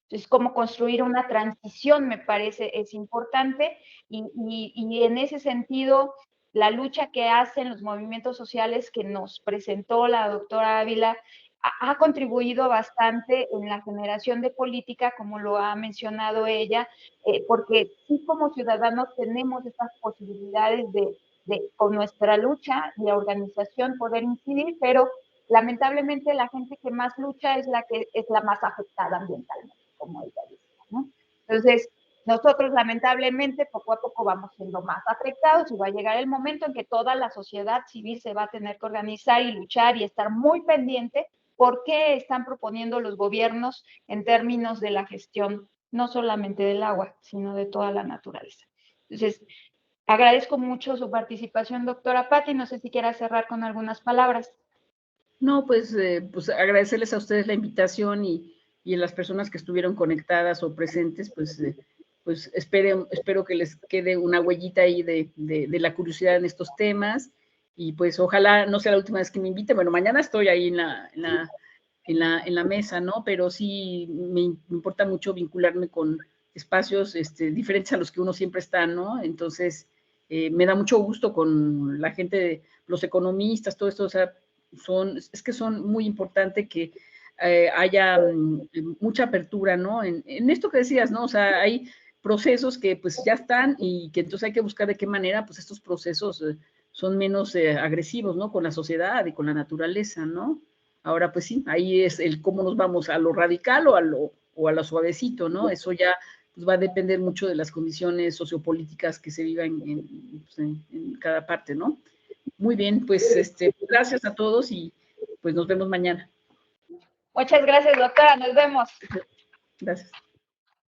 Entonces, cómo construir una transición, me parece, es importante, y en ese sentido, la lucha que hacen los movimientos sociales que nos presentó la doctora Ávila ha contribuido bastante en la generación de política, como lo ha mencionado ella, porque sí, como ciudadanos tenemos estas posibilidades con nuestra lucha y organización poder incidir, pero lamentablemente la gente que más lucha es la que es la más afectada ambientalmente, como ella decía, ¿no? Entonces, nosotros lamentablemente poco a poco vamos siendo más afectados y va a llegar el momento en que toda la sociedad civil se va a tener que organizar y luchar y estar muy pendiente por qué están proponiendo los gobiernos en términos de la gestión, no solamente del agua, sino de toda la naturaleza. Entonces, agradezco mucho su participación, doctora Patti. No sé si quiera cerrar con algunas palabras. No, pues agradecerles a ustedes la invitación y a las personas que estuvieron conectadas o presentes, pues espero que les quede una huellita ahí de la curiosidad en estos temas, y pues ojalá no sea la última vez que me inviten. Bueno, mañana estoy ahí en la mesa, ¿no? Pero sí me importa mucho vincularme con espacios diferentes a los que uno siempre está, ¿no? Entonces, me da mucho gusto con la gente, los economistas, todo esto, o sea, es que son muy importante que haya mucha apertura, ¿no? En esto que decías, ¿no? O sea, hay procesos que pues ya están y que entonces hay que buscar de qué manera pues estos procesos son menos agresivos, ¿no? Con la sociedad y con la naturaleza, ¿no? Ahora pues sí, ahí es el cómo nos vamos a lo radical o a lo suavecito, ¿no? Eso ya pues, va a depender mucho de las condiciones sociopolíticas que se vivan en cada parte, ¿no? Muy bien, pues gracias a todos y pues nos vemos mañana. Muchas gracias, doctora. Nos vemos. Gracias.